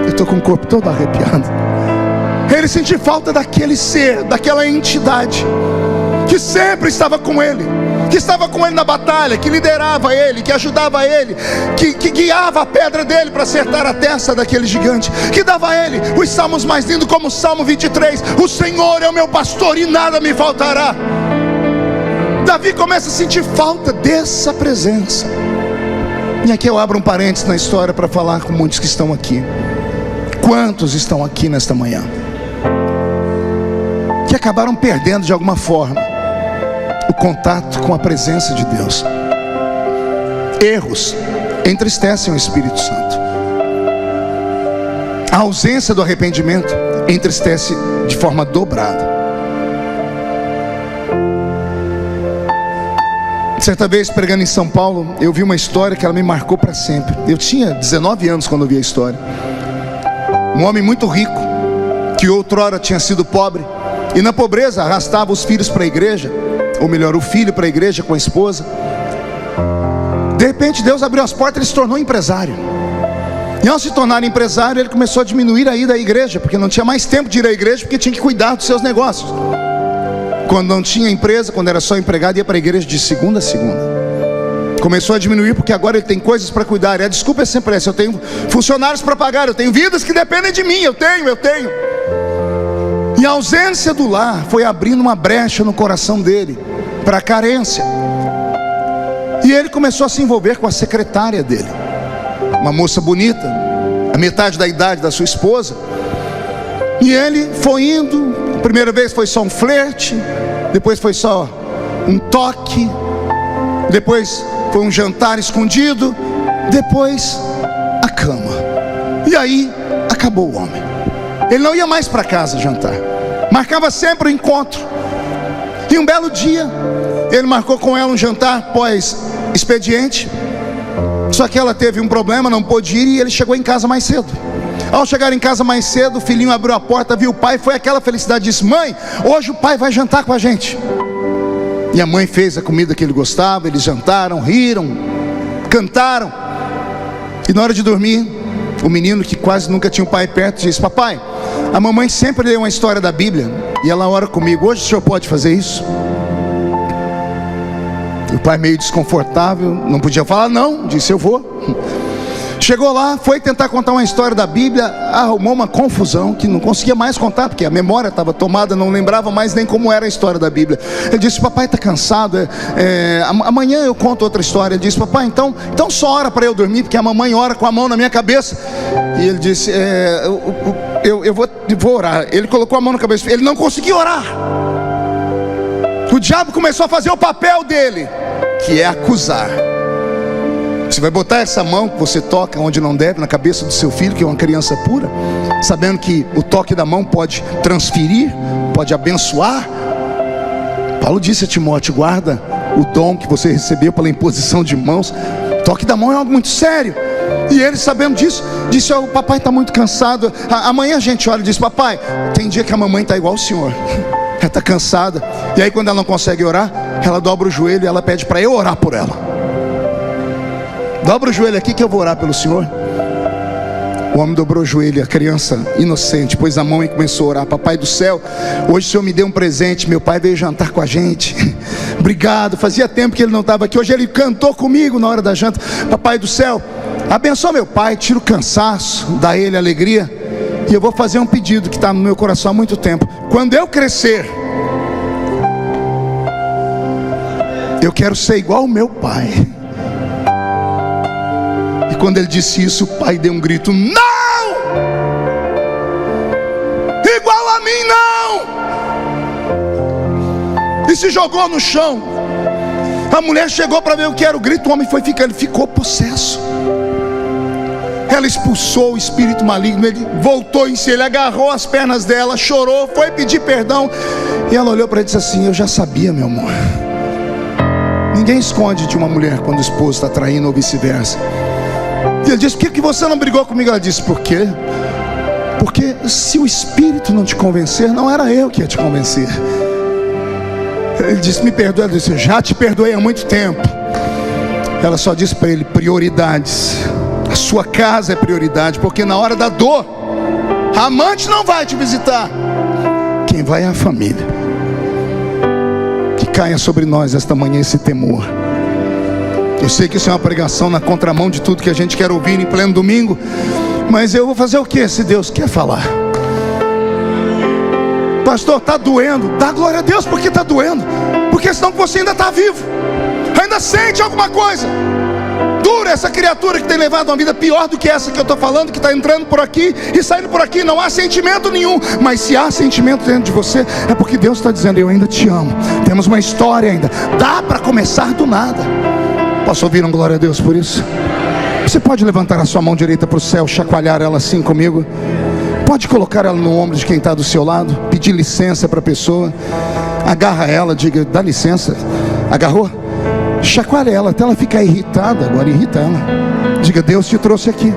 Eu estou com o corpo todo arrepiado. Ele sentir falta daquele ser, daquela entidade que sempre estava com ele, que estava com ele na batalha, que liderava ele, que ajudava ele, que guiava a pedra dele para acertar a testa daquele gigante, que dava a ele os salmos mais lindos, como o Salmo 23: o Senhor é o meu pastor e nada me faltará. Davi começa a sentir falta dessa presença. E aqui eu abro um parênteses na história para falar com muitos que estão aqui. Quantos estão aqui nesta manhã que acabaram perdendo de alguma forma o contato com a presença de Deus? Erros, entristecem o Espírito Santo. A ausência do arrependimento entristece de forma dobrada. Certa vez, pregando em São Paulo, eu vi uma história que ela me marcou para sempre. Eu tinha 19 anos quando eu vi a história. Um homem muito rico, que outrora tinha sido pobre, e na pobreza arrastava os filhos para a igreja, ou melhor, o filho para a igreja com a esposa. De repente Deus abriu as portas, ele se tornou empresário. E ao se tornar empresário, ele começou a diminuir a ida à igreja, porque não tinha mais tempo de ir à igreja, porque tinha que cuidar dos seus negócios. Quando não tinha empresa, quando era só empregado, ia para a igreja de segunda a segunda. Começou a diminuir porque agora ele tem coisas para cuidar. E a desculpa é sempre essa: eu tenho funcionários para pagar, eu tenho vidas que dependem de mim, eu tenho. E a ausência do lar foi abrindo uma brecha no coração dele para a carência. E ele começou a se envolver com a secretária dele, uma moça bonita, a metade da idade da sua esposa. E ele foi indo. A primeira vez foi só um flerte, depois foi só um toque, depois foi um jantar escondido, depois a cama. E aí acabou o homem. Ele não ia mais para casa jantar, marcava sempre o encontro. E um belo dia ele marcou com ela um jantar pós-expediente. Só que ela teve um problema, não pôde ir, e ele chegou em casa mais cedo. Ao chegar em casa mais cedo, o filhinho abriu a porta, viu o pai, foi aquela felicidade, disse: mãe, hoje o pai vai jantar com a gente. E a mãe fez a comida que ele gostava, eles jantaram, riram, cantaram. E na hora de dormir, o menino, que quase nunca tinha o pai perto, disse: papai, a mamãe sempre lê uma história da Bíblia e ela ora comigo, hoje o senhor pode fazer isso? O pai, meio desconfortável, não podia falar não, disse: eu vou. Chegou lá, foi tentar contar uma história da Bíblia, arrumou uma confusão que não conseguia mais contar, porque a memória estava tomada, não lembrava mais nem como era a história da Bíblia. Ele disse: papai está cansado, amanhã eu conto outra história. Ele disse: papai, então só ora para eu dormir, porque a mamãe ora com a mão na minha cabeça. E ele disse: eu vou orar. Ele colocou a mão na cabeça, ele não conseguiu orar. O diabo começou a fazer o papel dele, que é acusar. Você vai botar essa mão que você toca onde não deve, na cabeça do seu filho, que é uma criança pura, sabendo que o toque da mão pode transferir, pode abençoar. Paulo disse a Timóteo: guarda o dom que você recebeu pela imposição de mãos. Toque da mão é algo muito sério. E ele, sabendo disso, disse: o papai está muito cansado, amanhã a gente olha. Disse: papai, tem dia que a mamãe está igual o senhor, ela está cansada. E aí quando ela não consegue orar, ela dobra o joelho e ela pede para eu orar por ela. Dobra o joelho aqui que eu vou orar pelo senhor. O homem dobrou o joelho, a criança inocente pôs a mão e começou a orar: papai do céu, hoje o senhor me deu um presente, meu pai veio jantar com a gente, obrigado, fazia tempo que ele não estava aqui, hoje ele cantou comigo na hora da janta. Papai do céu, abençoa meu pai, tira o cansaço, dá a ele alegria. E eu vou fazer um pedido que está no meu coração há muito tempo: quando eu crescer, eu quero ser igual ao meu pai. Quando ele disse isso, o pai deu um grito: não! Igual a mim não! E se jogou no chão. A mulher chegou para ver o que era o grito. O homem foi ficando, ele ficou possesso. Ela expulsou o espírito maligno. Ele voltou em si, ele agarrou as pernas dela, chorou, foi pedir perdão. E ela olhou para ele e disse assim: eu já sabia, meu amor. Ninguém esconde de uma mulher quando o esposo está traindo ou vice-versa. E ele disse: por que você não brigou comigo? Ela disse: por quê? Porque se o espírito não te convencer, não era eu que ia te convencer. Ele disse: me perdoa. Ela disse: já te perdoei há muito tempo. Ela só disse para ele: prioridades. A sua casa é prioridade, porque na hora da dor, a amante não vai te visitar, quem vai é a família. Que caia sobre nós esta manhã esse temor. Eu sei que isso é uma pregação na contramão de tudo que a gente quer ouvir em pleno domingo, mas eu vou fazer o que se Deus quer falar? Pastor, está doendo. Dá glória a Deus porque está doendo, porque senão você ainda está vivo, ainda sente alguma coisa. Dura essa criatura que tem levado uma vida pior do que essa que eu estou falando, que está entrando por aqui e saindo por aqui, não há sentimento nenhum. Mas se há sentimento dentro de você, é porque Deus está dizendo: eu ainda te amo, temos uma história ainda. Dá para começar do nada. Posso ouvir um glória a Deus por isso? Você pode levantar a sua mão direita para o céu, chacoalhar ela assim comigo? Pode colocar ela no ombro de quem está do seu lado, pedir licença para a pessoa. Agarra ela, diga, dá licença. Agarrou? Chacoalha ela até ela ficar irritada. Agora irrita ela. Diga, Deus te trouxe aqui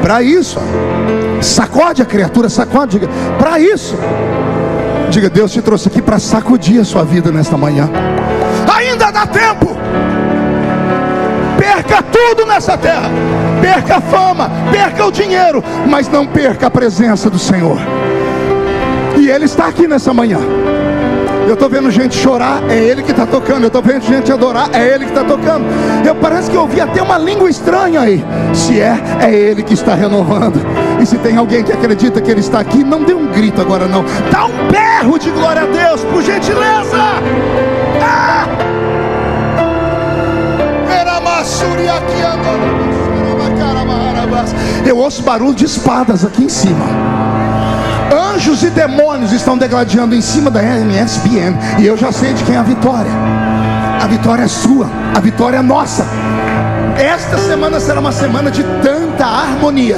para isso. Sacode a criatura, sacode, diga, para isso. Diga, Deus te trouxe aqui para sacudir a sua vida nesta manhã. Ainda dá tempo. Perca tudo nessa terra, perca a fama, perca o dinheiro, mas não perca a presença do Senhor. E Ele está aqui nessa manhã. Eu estou vendo gente chorar, é Ele que está tocando. Eu estou vendo gente adorar, é Ele que está tocando. Parece que eu ouvi até uma língua estranha aí. Se é Ele que está renovando. E se tem alguém que acredita que Ele está aqui, não dê um grito agora não, dá um berro de glória a Deus, por gentileza. Eu ouço barulho de espadas aqui em cima. Anjos e demônios estão degladiando em cima da MSBN. E eu já sei de quem é a vitória. A vitória é sua, a vitória é nossa. Esta semana será uma semana de tanta harmonia,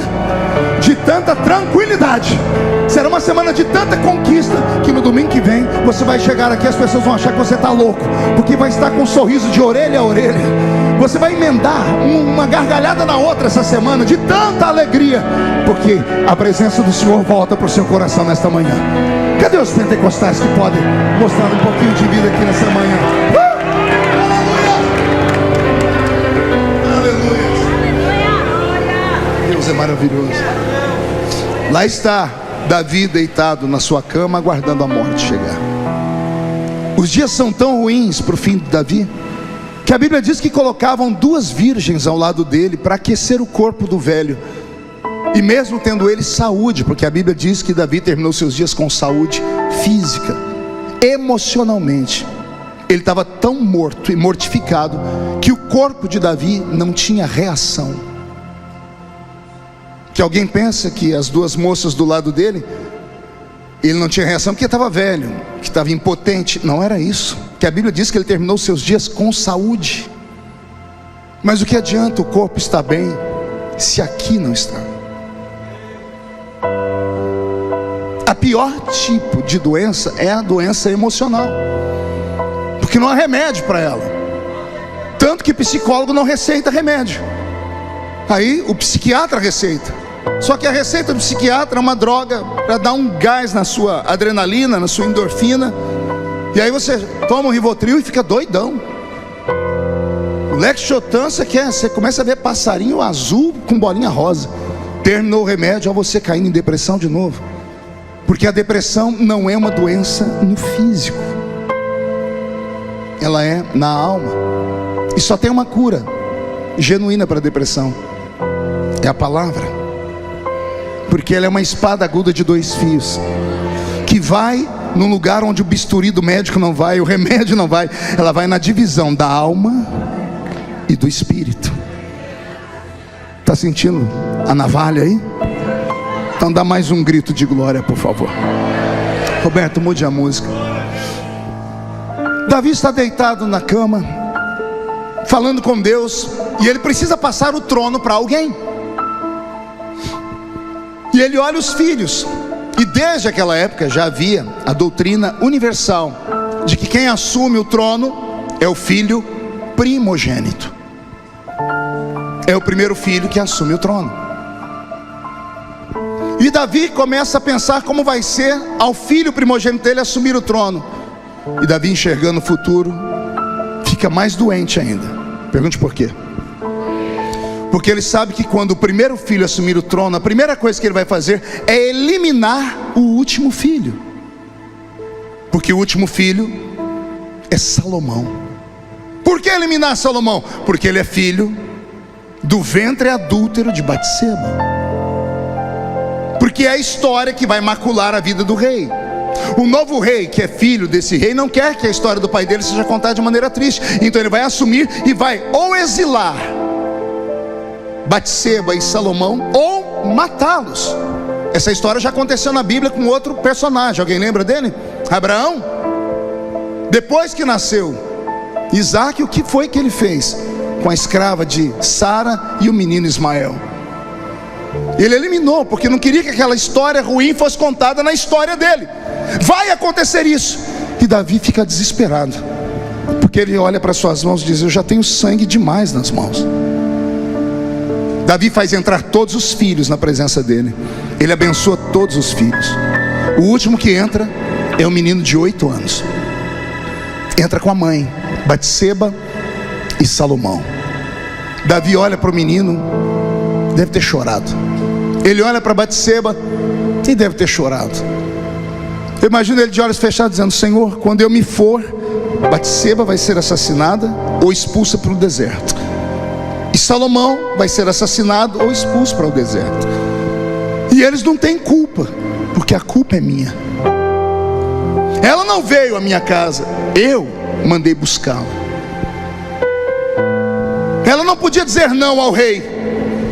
de tanta tranquilidade. Será uma semana de tanta conquista, que no domingo que vem você vai chegar aqui, as pessoas vão achar que você está louco, porque vai estar com um sorriso de orelha a orelha. Você vai emendar uma gargalhada na outra essa semana, de tanta alegria, porque a presença do Senhor volta para o seu coração nesta manhã. Cadê os pentecostais que podem mostrar um pouquinho de vida aqui nessa manhã? Deus é maravilhoso. Lá está Davi deitado na sua cama, aguardando a morte chegar. Os dias são tão ruins para o fim de Davi, que a Bíblia diz que colocavam 2 virgens ao lado dele para aquecer o corpo do velho. E mesmo tendo ele saúde, porque a Bíblia diz que Davi terminou seus dias com saúde física, emocionalmente ele estava tão morto e mortificado, que o corpo de Davi não tinha reação. Que alguém pensa que as 2 moças do lado dele, ele não tinha reação porque estava velho, que estava impotente. Não era isso, que a Bíblia diz que ele terminou seus dias com saúde. Mas o que adianta o corpo estar bem, se aqui não está? A pior tipo de doença é a doença emocional, porque não há remédio para ela. Tanto que psicólogo não receita remédio, aí o psiquiatra receita. Só que a receita do psiquiatra é uma droga para dar um gás na sua adrenalina, na sua endorfina. E aí você toma um Rivotril e fica doidão. O Lexotan, você começa a ver passarinho azul com bolinha rosa. Terminou o remédio, você caindo em depressão de novo. Porque a depressão não é uma doença no físico, ela é na alma. E só tem uma cura genuína para a depressão, é a palavra. Porque ela é uma espada aguda de 2 fios, que vai num lugar onde o bisturi do médico não vai, o remédio não vai. Ela vai na divisão da alma e do espírito. Está sentindo a navalha aí? Então dá mais um grito de glória, por favor. Roberto, mude a música. Davi está deitado na cama, falando com Deus, e ele precisa passar o trono para alguém. E ele olha os filhos, e desde aquela época já havia a doutrina universal de que quem assume o trono é o filho primogênito. É o primeiro filho que assume o trono. E Davi começa a pensar como vai ser ao filho primogênito dele assumir o trono. E Davi, enxergando o futuro, fica mais doente ainda. Pergunte por quê? Porque ele sabe que quando o primeiro filho assumir o trono, a primeira coisa que ele vai fazer é eliminar o último filho. Porque o último filho é Salomão. Por que eliminar Salomão? Porque ele é filho do ventre adúltero de Batseba. Porque é a história que vai macular a vida do rei. O novo rei, que é filho desse rei, não quer que a história do pai dele seja contada de maneira triste. Então ele vai assumir e vai ou exilar Batseba e Salomão, ou matá-los. Essa história já aconteceu na Bíblia com outro personagem. Alguém lembra dele? Abraão. Depois que nasceu Isaac, o que foi que ele fez? com a escrava de Sara e o menino Ismael. Ele eliminou, porque não queria que aquela história ruim fosse contada na história dele. Vai acontecer isso. E Davi fica desesperado, porque ele olha para suas mãos e diz: eu já tenho sangue demais nas mãos. Davi faz entrar todos os filhos na presença dele. Ele abençoa todos os filhos. O último que entra é um menino de 8 anos. Entra com a mãe, Batseba e Salomão. Davi olha para o menino, deve ter chorado. Ele olha para Batseba e deve ter chorado. Eu imagino ele de olhos fechados dizendo: Senhor, quando eu me for, Batseba vai ser assassinada ou expulsa para o deserto, e Salomão vai ser assassinado ou expulso para o deserto. E eles não têm culpa, porque a culpa é minha. Ela não veio à minha casa, eu mandei buscá-la. Ela não podia dizer não ao rei,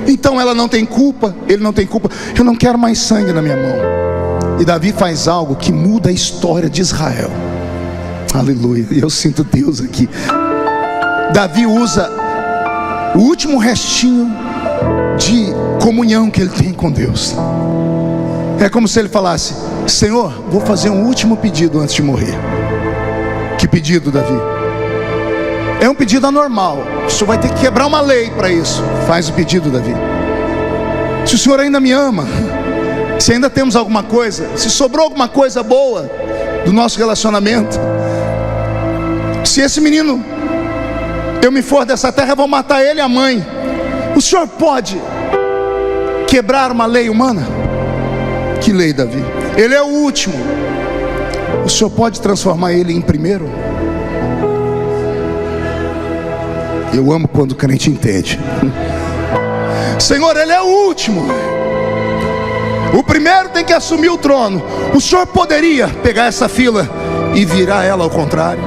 então ela não tem culpa, ele não tem culpa. Eu não quero mais sangue na minha mão. E Davi faz algo que muda a história de Israel. Aleluia, eu sinto Deus aqui. Davi usa o último restinho de comunhão que ele tem com Deus. É como se ele falasse: Senhor, vou fazer um último pedido antes de morrer. Que pedido, Davi? É um pedido anormal. O senhor vai ter que quebrar uma lei para isso. Faz o pedido, Davi. Se o senhor ainda me ama, se ainda temos alguma coisa, se sobrou alguma coisa boa do nosso relacionamento, se esse menino, eu me for dessa terra, vão matar ele e a mãe, o senhor pode quebrar uma lei humana? Que lei, Davi? Ele é o último. O senhor pode transformar ele em primeiro? Eu amo quando o crente entende. Senhor, ele é o último. O primeiro tem que assumir o trono. O senhor poderia pegar essa fila e virar ela ao contrário?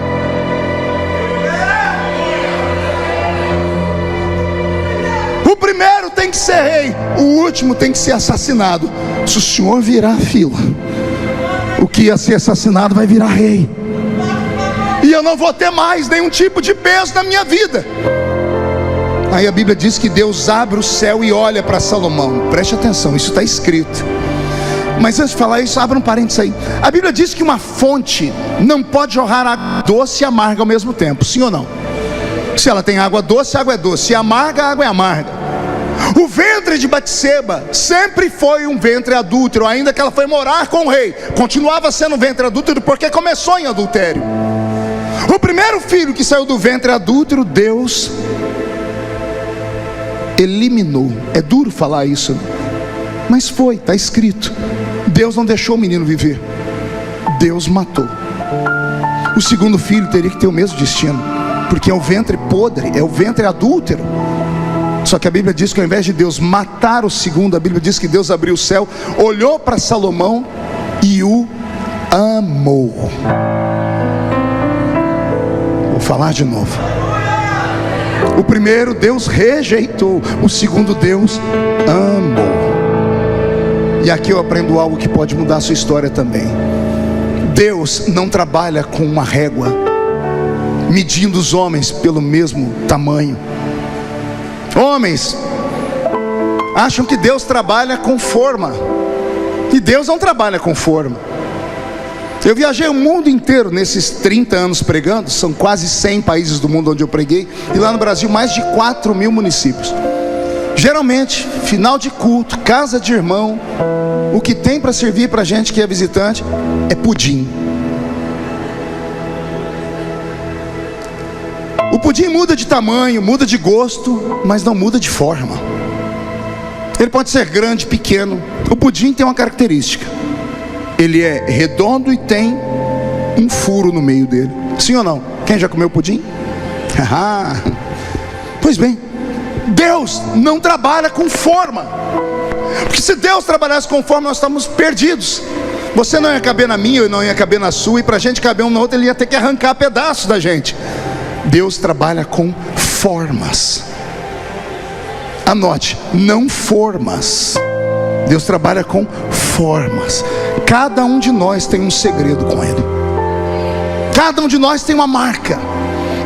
O primeiro tem que ser rei, o último tem que ser assassinado. Se o senhor virar a fila, o que ia ser assassinado vai virar rei, e eu não vou ter mais nenhum tipo de peso na minha vida. Aí a Bíblia diz que Deus abre o céu e olha para Salomão. Preste atenção, isso está escrito. Mas antes de falar isso, abra um parênteses aí. A Bíblia diz que uma fonte não pode jorrar água doce e amarga ao mesmo tempo. Sim ou não? Se ela tem água doce, a água é doce. Se é amarga, a água é amarga. O ventre de Batseba sempre foi um ventre adúltero, ainda que ela foi morar com o rei. Continuava sendo um ventre adúltero porque começou em adultério. O primeiro filho que saiu do ventre adúltero, Deus eliminou. É duro falar isso, mas foi, está escrito. Deus não deixou o menino viver, Deus matou. O segundo filho teria que ter o mesmo destino, porque é o ventre podre, é o ventre adúltero. Só que a Bíblia diz que ao invés de Deus matar o segundo, a Bíblia diz que Deus abriu o céu, olhou para Salomão e o amou. Vou falar de novo. O primeiro Deus rejeitou, o segundo Deus amou. E aqui eu aprendo algo que pode mudar a sua história também. Deus não trabalha com uma régua, medindo os homens pelo mesmo tamanho. Homens acham que Deus trabalha com forma, e Deus não trabalha com forma. Eu viajei o mundo inteiro nesses 30 anos pregando. São quase 100 países do mundo onde eu preguei, e lá no Brasil mais de 4.000 municípios. Geralmente, final de culto, casa de irmão, o que tem para servir para gente que é visitante é pudim. O pudim muda de tamanho, muda de gosto, mas não muda de forma. Ele pode ser grande, pequeno. O pudim tem uma característica: ele é redondo e tem um furo no meio dele. Sim ou não? Quem já comeu pudim? Pois bem, Deus não trabalha com forma, porque se Deus trabalhasse com forma, nós estamos perdidos. Você não ia caber na minha, eu não ia caber na sua, e para a gente caber um na outra, ele ia ter que arrancar pedaços da gente. Deus trabalha com formas. Anote, não formas. Deus trabalha com formas. Cada um de nós tem um segredo com Ele. Cada um de nós tem uma marca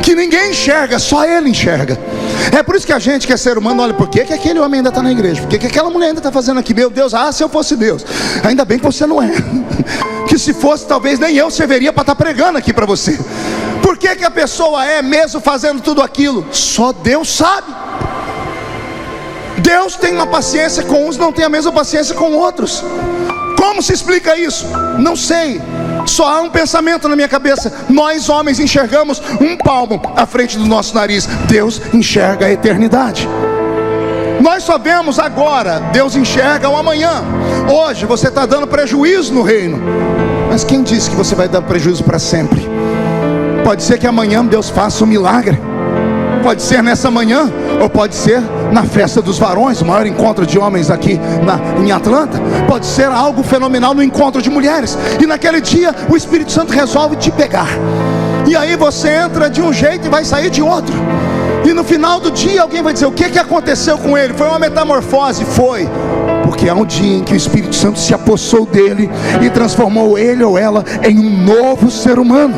que ninguém enxerga, só Ele enxerga. É por isso que a gente que é ser humano olha, por que aquele homem ainda está na igreja? Por que aquela mulher ainda está fazendo aqui? Meu Deus, se eu fosse Deus. Ainda bem que você não é. Que se fosse, talvez nem eu serviria para estar pregando aqui para você. Por que a pessoa é mesmo fazendo tudo aquilo? Só Deus sabe. Deus tem uma paciência com uns, não tem a mesma paciência com outros. Como se explica isso? Não sei. Só há um pensamento na minha cabeça: nós homens enxergamos um palmo à frente do nosso nariz, Deus enxerga a eternidade. Nós só vemos agora, Deus enxerga o amanhã. Hoje você está dando prejuízo no reino, mas quem disse que você vai dar prejuízo para sempre? Pode ser que amanhã Deus faça um milagre. Pode ser nessa manhã, ou pode ser na festa dos varões, o maior encontro de homens aqui em Atlanta. Pode ser algo fenomenal no encontro de mulheres, e naquele dia o Espírito Santo resolve te pegar, e aí você entra de um jeito e vai sair de outro. E no final do dia alguém vai dizer: o que aconteceu com ele? Foi uma metamorfose? Foi, porque há um dia em que o Espírito Santo se apossou dele e transformou ele ou ela em um novo ser humano.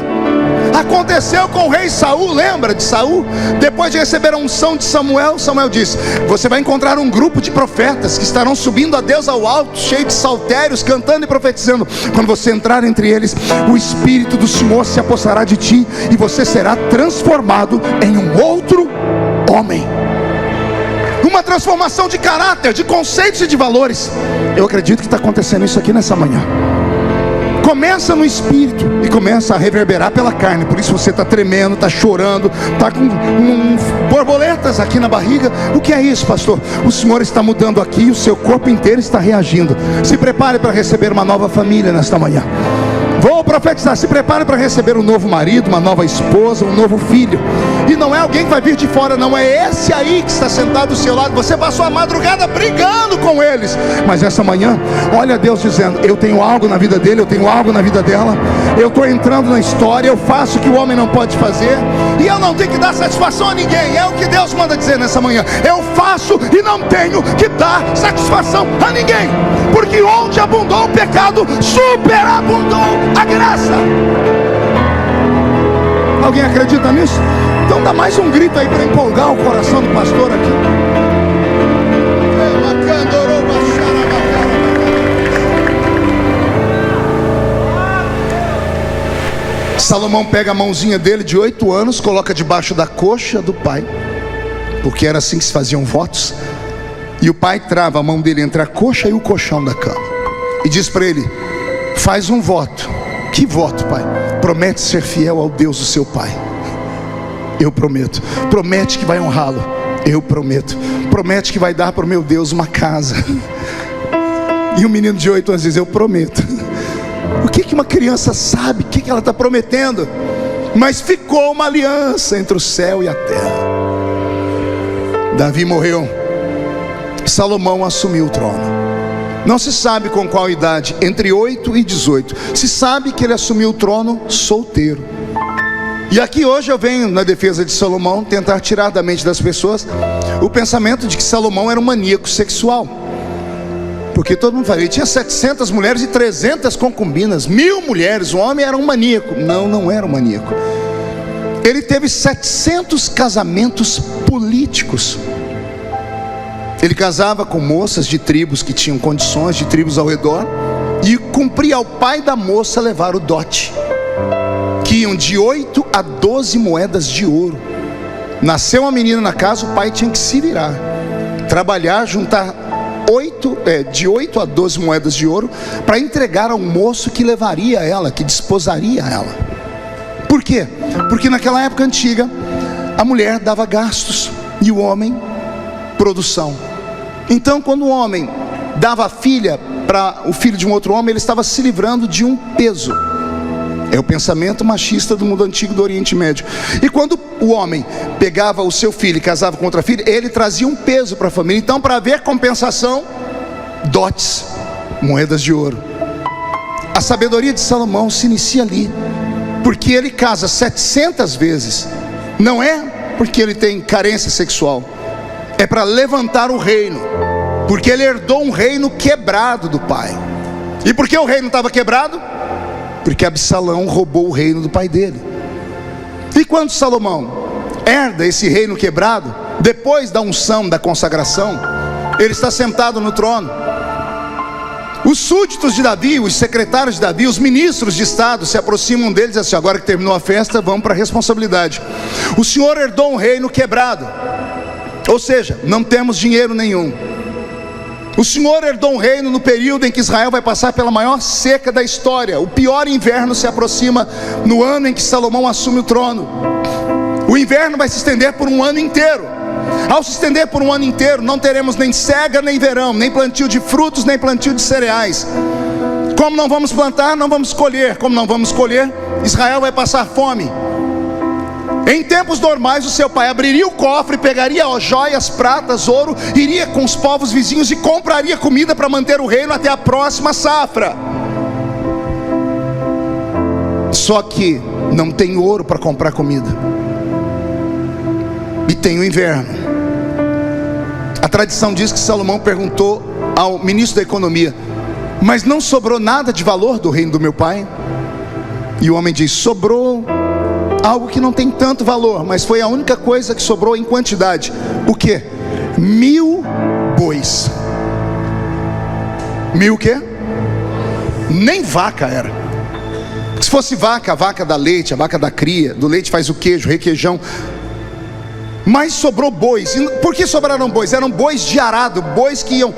Aconteceu com o rei Saul, lembra de Saul? Depois de receber a unção de Samuel, Samuel disse: você vai encontrar um grupo de profetas que estarão subindo a Deus ao alto, cheio de saltérios, cantando e profetizando. Quando você entrar entre eles, o Espírito do Senhor se apossará de ti, e você será transformado em um outro homem. Uma transformação de caráter, de conceitos e de valores. Eu acredito que está acontecendo isso aqui nessa manhã. Começa no espírito e começa a reverberar pela carne. Por isso você está tremendo, está chorando, está com borboletas aqui na barriga. O que é isso, pastor? O Senhor está mudando aqui e o seu corpo inteiro está reagindo. Se prepare para receber uma nova família nesta manhã. Vou profetizar: se prepare para receber um novo marido, uma nova esposa, um novo filho. E não é alguém que vai vir de fora, não, é esse aí que está sentado do seu lado. Você passou a madrugada brigando com eles, mas essa manhã, olha Deus dizendo: eu tenho algo na vida dele, eu tenho algo na vida dela. Eu estou entrando na história, eu faço o que o homem não pode fazer, e eu não tenho que dar satisfação a ninguém. É o que Deus manda dizer nessa manhã: eu faço e não tenho que dar satisfação a ninguém, porque onde abundou o pecado, superabundou a graça. Alguém acredita nisso? Então dá mais um grito aí para empolgar o coração do pastor aqui. Salomão pega a mãozinha dele de 8 anos, coloca debaixo da coxa do pai, porque era assim que se faziam votos. E o pai trava a mão dele entre a coxa e o colchão da cama e diz para ele: faz um voto. Que voto, pai? Promete ser fiel ao Deus do seu pai. Eu prometo. Promete que vai honrá-lo. Eu prometo. Promete que vai dar para o meu Deus uma casa. E o menino de 8 anos diz: eu prometo. O que uma criança sabe? O que ela está prometendo? Mas ficou uma aliança entre o céu e a terra. Davi morreu, Salomão assumiu o trono. Não se sabe com qual idade, entre 8 e 18. Se sabe que ele assumiu o trono solteiro. E aqui hoje eu venho, na defesa de Salomão, tentar tirar da mente das pessoas o pensamento de que Salomão era um maníaco sexual. Porque todo mundo fala: ele tinha 700 mulheres e 300 concubinas, 1000 mulheres, o homem era um maníaco. Não era um maníaco. Ele teve 700 casamentos políticos. Ele casava com moças de tribos que tinham condições, de tribos ao redor, e cumpria ao pai da moça levar o dote, que iam de 8 a 12 moedas de ouro. Nasceu uma menina na casa, o pai tinha que se virar, trabalhar, juntar de 8 a 12 moedas de ouro para entregar ao moço que levaria ela, que desposaria ela. Por quê? Porque naquela época antiga, a mulher dava gastos e o homem produção. Então quando o homem dava a filha para o filho de um outro homem, ele estava se livrando de um peso. É o pensamento machista do mundo antigo do Oriente Médio. E quando o homem pegava o seu filho e casava com outra filha, ele trazia um peso para a família. Então, para haver compensação, dotes, moedas de ouro. A sabedoria de Salomão se inicia ali, porque ele casa 700 vezes. Não é porque ele tem carência sexual, é para levantar o reino, porque ele herdou um reino quebrado do pai. E por que o reino estava quebrado? Porque Absalão roubou o reino do pai dele. E quando Salomão herda esse reino quebrado, depois da unção, da consagração, ele está sentado no trono. Os súditos de Davi, os secretários de Davi, os ministros de estado se aproximam dele e dizem assim: agora que terminou a festa, vamos para a responsabilidade. O Senhor herdou um reino quebrado, ou seja, não temos dinheiro nenhum. O Senhor herdou um reino no período em que Israel vai passar pela maior seca da história. O pior inverno se aproxima no ano em que Salomão assume o trono. O inverno vai se estender por um ano inteiro. Ao se estender por um ano inteiro, não teremos nem cega nem verão, nem plantio de frutos, nem plantio de cereais. Como não vamos plantar, não vamos colher. Como não vamos colher, Israel vai passar fome. Em tempos normais, o seu pai abriria o cofre, pegaria joias, pratas, ouro, iria com os povos vizinhos e compraria comida para manter o reino até a próxima safra. Só que não tem ouro para comprar comida, e tem o inverno. A tradição diz que Salomão perguntou ao ministro da economia: mas não sobrou nada de valor do reino do meu pai? E o homem diz: sobrou algo que não tem tanto valor, mas foi a única coisa que sobrou em quantidade. O que? 1000 bois. 1000 o quê? Nem vaca era. Se fosse vaca, a vaca dá leite, a vaca dá cria, do leite faz o queijo, requeijão. Mas sobrou bois. E por que sobraram bois? Eram bois de arado, bois que iam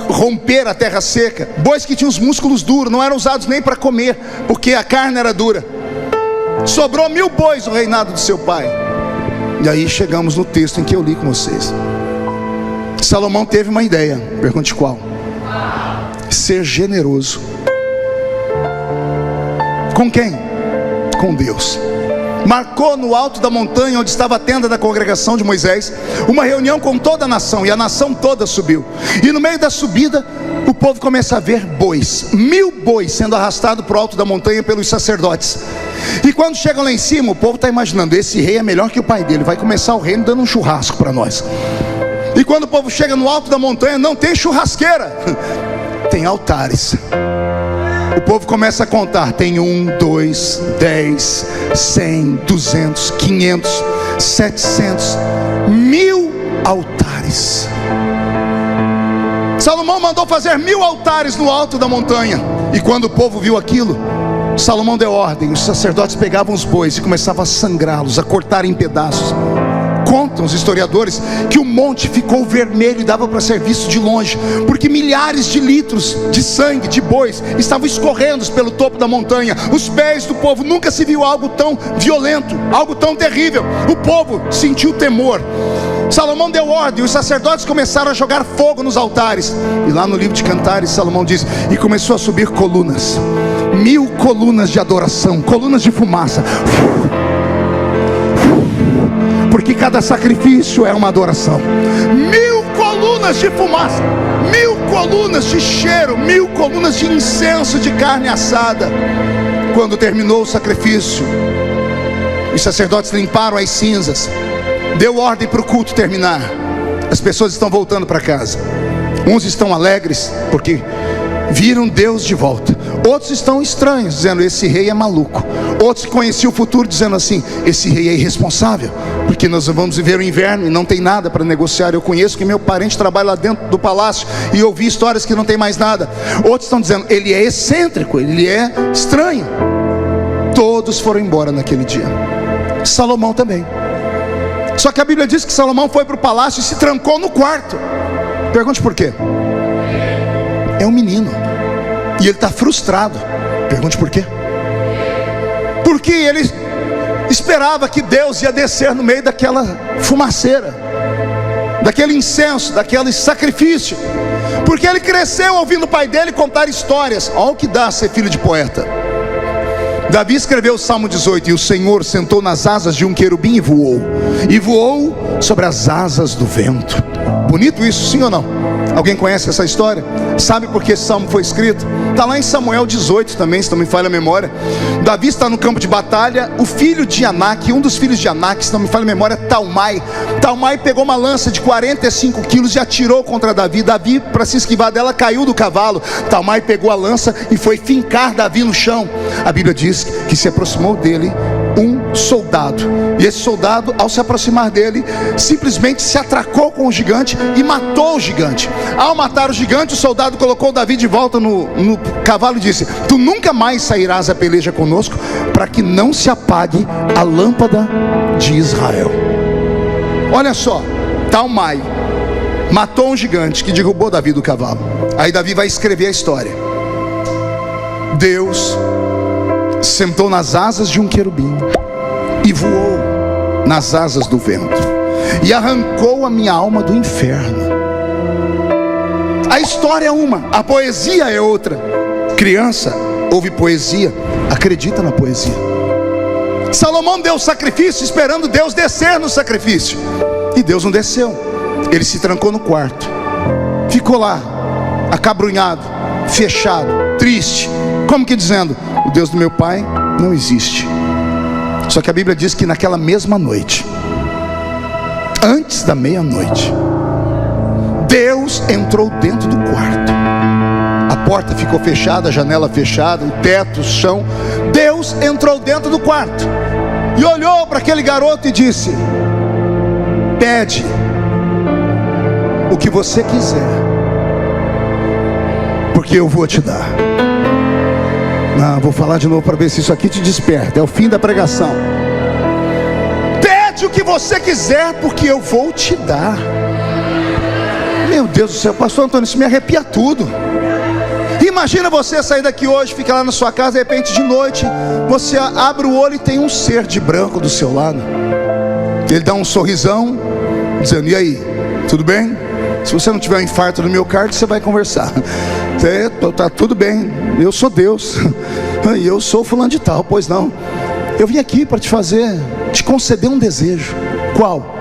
romper a terra seca, bois que tinham os músculos duros, não eram usados nem para comer, porque a carne era dura. Sobrou 1000 bois no reinado do seu pai. E aí chegamos no texto em que eu li com vocês. Salomão teve uma ideia. Pergunte qual? Ser generoso. Com quem? Com Deus. Marcou no alto da montanha onde estava a tenda da congregação de Moisés uma reunião com toda a nação, e a nação toda subiu. E no meio da subida, o povo começa a ver bois, 1000 bois sendo arrastados para o alto da montanha pelos sacerdotes. E quando chegam lá em cima, o povo está imaginando: esse rei é melhor que o pai dele, vai começar o reino dando um churrasco para nós. E quando o povo chega no alto da montanha, não tem churrasqueira, tem altares. O povo começa a contar: tem 1, 2, 10, 100, 200, 500, 700, 1000 altares. Salomão mandou fazer 1000 altares no alto da montanha. E quando o povo viu aquilo, Salomão deu ordem: os sacerdotes pegavam os bois e começavam a sangrá-los, a cortar em pedaços. Contam os historiadores que o monte ficou vermelho e dava para ser visto de longe, porque milhares de litros de sangue de bois estavam escorrendo pelo topo da montanha. Os pés do povo, nunca se viu algo tão violento, algo tão terrível. O povo sentiu temor. Salomão deu ordem, os sacerdotes começaram a jogar fogo nos altares. E lá no livro de Cantares, Salomão diz: e começou a subir colunas, 1000 colunas de adoração, colunas de fumaça, porque cada sacrifício é uma adoração. 1000 colunas de fumaça, 1000 colunas de cheiro, 1000 colunas de incenso de carne assada. Quando terminou o sacrifício, os sacerdotes limparam as cinzas, deu ordem para o culto terminar. As pessoas estão voltando para casa. Uns estão alegres porque viram Deus de volta. Outros estão estranhos, dizendo: esse rei é maluco. Outros que conheciam o futuro, dizendo assim: esse rei é irresponsável, porque nós vamos viver o inverno e não tem nada para negociar. Eu conheço que meu parente trabalha lá dentro do palácio e ouvi histórias que não tem mais nada. Outros estão dizendo: ele é excêntrico, ele é estranho. Todos foram embora naquele dia. Salomão também. Só que a Bíblia diz que Salomão foi para o palácio e se trancou no quarto. Pergunte por quê? É um menino e ele está frustrado. Pergunte por quê? Porque ele esperava que Deus ia descer no meio daquela fumaceira, daquele incenso, daquele sacrifício. Porque ele cresceu ouvindo o pai dele contar histórias. Olha o que dá ser filho de poeta. Davi escreveu o Salmo 18: e o Senhor sentou nas asas de um querubim e voou sobre as asas do vento. Bonito isso, sim ou não? Alguém conhece essa história? Sabe por que esse salmo foi escrito? Está lá em Samuel 18 também, se não me falha a memória. Davi está no campo de batalha. O filho de Anak, um dos filhos de Anak, se não me falha a memória, Talmai pegou uma lança de 45 quilos e atirou contra Davi. Davi, para se esquivar dela, caiu do cavalo. Talmai pegou a lança e foi fincar Davi no chão. A Bíblia diz que se aproximou dele um soldado. E esse soldado, ao se aproximar dele, simplesmente se atracou com o gigante e matou o gigante. Ao matar o gigante, o soldado colocou Davi de volta no cavalo e disse: tu nunca mais sairás a peleja conosco, para que não se apague a lâmpada de Israel. Olha só, Talmai matou um gigante que derrubou Davi do cavalo. Aí Davi vai escrever a história. Deus sentou nas asas de um querubim e voou nas asas do vento e arrancou a minha alma do inferno. A história é uma, a poesia é outra. Criança ouve poesia, acredita na poesia. Salomão deu sacrifício esperando Deus descer no sacrifício, e Deus não desceu. Ele se trancou no quarto, ficou lá acabrunhado, fechado, triste, como que dizendo: o Deus do meu pai não existe. Só que a Bíblia diz que naquela mesma noite, antes da meia-noite, Deus entrou dentro do quarto. A porta ficou fechada, a janela fechada, o teto, o chão. Deus entrou dentro do quarto e olhou para aquele garoto e disse: pede o que você quiser, porque eu vou te dar. Não, vou falar de novo para ver se isso aqui te desperta. É o fim da pregação. Pede o que você quiser, porque eu vou te dar. Meu Deus do céu, pastor Antônio, isso me arrepia tudo. Imagina você sair daqui hoje, fica lá na sua casa, de repente de noite, você abre o olho e tem um ser de branco do seu lado. Ele dá um sorrisão, dizendo: e aí, tudo bem? Se você não tiver um infarto no miocárdio, você vai conversar. Tá tudo bem, eu sou Deus, e eu sou fulano de tal. Pois não, eu vim aqui para te conceder um desejo. Qual?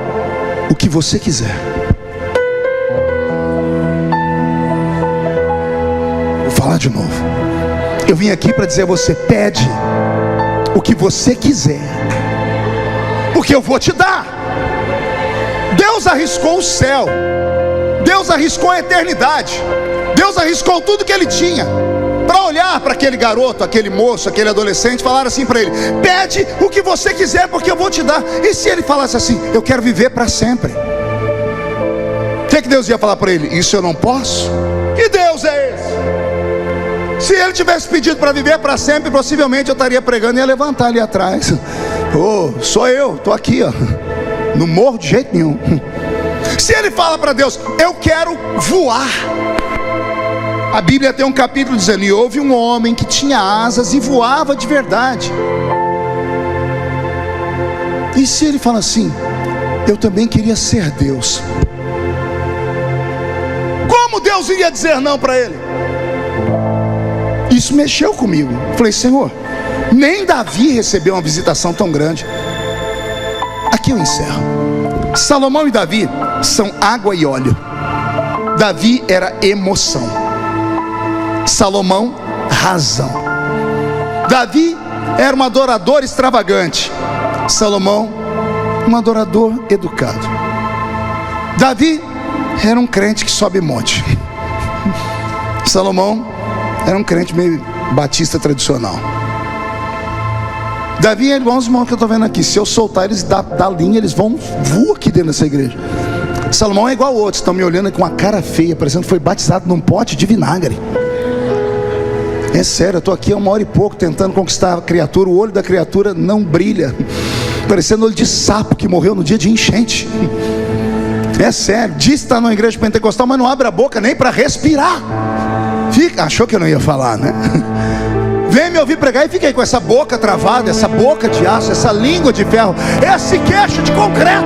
O que você quiser. Vou falar de novo. Eu vim aqui para dizer a você: pede o que você quiser, porque eu vou te dar. Deus arriscou o céu, Deus arriscou a eternidade, Deus arriscou tudo que ele tinha para olhar para aquele garoto, aquele moço, aquele adolescente, e falar assim para ele: pede o que você quiser, porque eu vou te dar. E se ele falasse assim: eu quero viver para sempre? O que Deus ia falar para ele? Isso eu não posso? Que Deus é esse? Se ele tivesse pedido para viver para sempre, possivelmente eu estaria pregando e ia levantar ali atrás: sou eu, estou aqui, ó. Não morro de jeito nenhum. Se ele fala para Deus: eu quero voar, a Bíblia tem um capítulo dizendo: e houve um homem que tinha asas e voava de verdade. E se ele fala assim: eu também queria ser Deus? Como Deus iria dizer não para ele? Isso mexeu comigo. Falei: Senhor, nem Davi recebeu uma visitação tão grande. Aqui eu encerro. Salomão e Davi são água e óleo. Davi era emoção, Salomão razão. Davi era um adorador extravagante, Salomão um adorador educado. Davi era um crente que sobe monte, Salomão era um crente meio batista tradicional. Davi é igual os irmãos que eu estou vendo aqui. Se eu soltar eles da linha, eles vão voar aqui dentro dessa igreja. Salomão é igual outros, estão me olhando com uma cara feia, parecendo que foi batizado num pote de vinagre. É sério, eu estou aqui há 1 hora e pouco tentando conquistar a criatura. O olho da criatura não brilha, parecendo olho de sapo que morreu no dia de enchente. É sério, diz que está numa igreja pentecostal, mas não abre a boca nem para respirar. Achou que eu não ia falar, né? Vem me ouvir pregar e fica aí com essa boca travada, essa boca de aço, essa língua de ferro, esse queixo de concreto.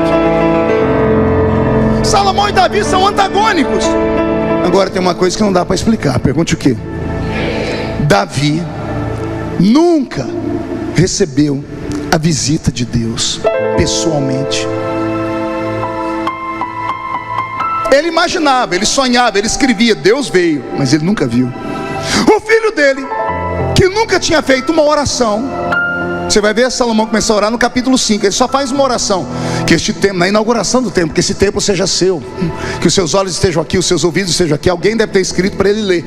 Salomão e Davi são antagônicos. Agora tem uma coisa que não dá para explicar. Pergunte o quê? Davi nunca recebeu a visita de Deus pessoalmente. Ele imaginava, ele sonhava, ele escrevia, Deus veio, mas ele nunca viu. O filho dele, que nunca tinha feito uma oração, você vai ver Salomão começar a orar no capítulo 5. Ele só faz uma oração: que este templo, na inauguração do templo, que esse templo seja seu, que os seus olhos estejam aqui, os seus ouvidos estejam aqui. Alguém deve ter escrito para ele ler,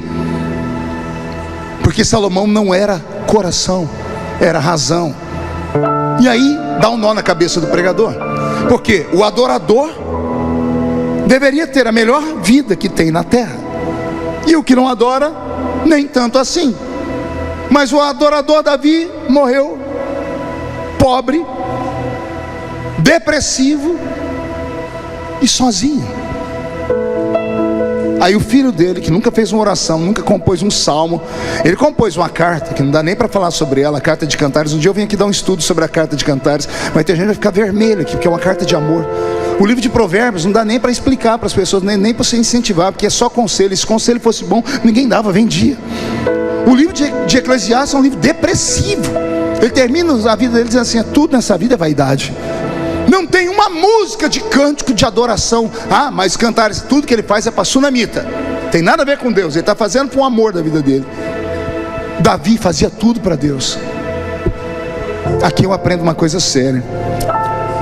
porque Salomão não era coração, era razão. E aí dá um nó na cabeça do pregador, porque o adorador deveria ter a melhor vida que tem na terra, e o que não adora, nem tanto assim. Mas o adorador Davi morreu pobre, depressivo e sozinho. Aí o filho dele, que nunca fez uma oração, nunca compôs um salmo, ele compôs uma carta, que não dá nem para falar sobre ela, a carta de Cantares. Um dia eu vim aqui dar um estudo sobre a carta de Cantares, mas tem gente que vai ficar vermelho aqui, porque é uma carta de amor. O livro de Provérbios não dá nem para explicar para as pessoas, nem para você incentivar, porque é só conselho. Se conselho fosse bom, ninguém dava, vendia. O livro de Eclesiastes é um livro depressivo. Ele termina a vida dele dizendo assim: tudo nessa vida é vaidade. Não tem uma música de cântico de adoração. Ah, mas Cantares, tudo que ele faz é para sunamita, tem nada a ver com Deus, ele está fazendo por um amor da vida dele. Davi fazia tudo para Deus. Aqui eu aprendo uma coisa séria: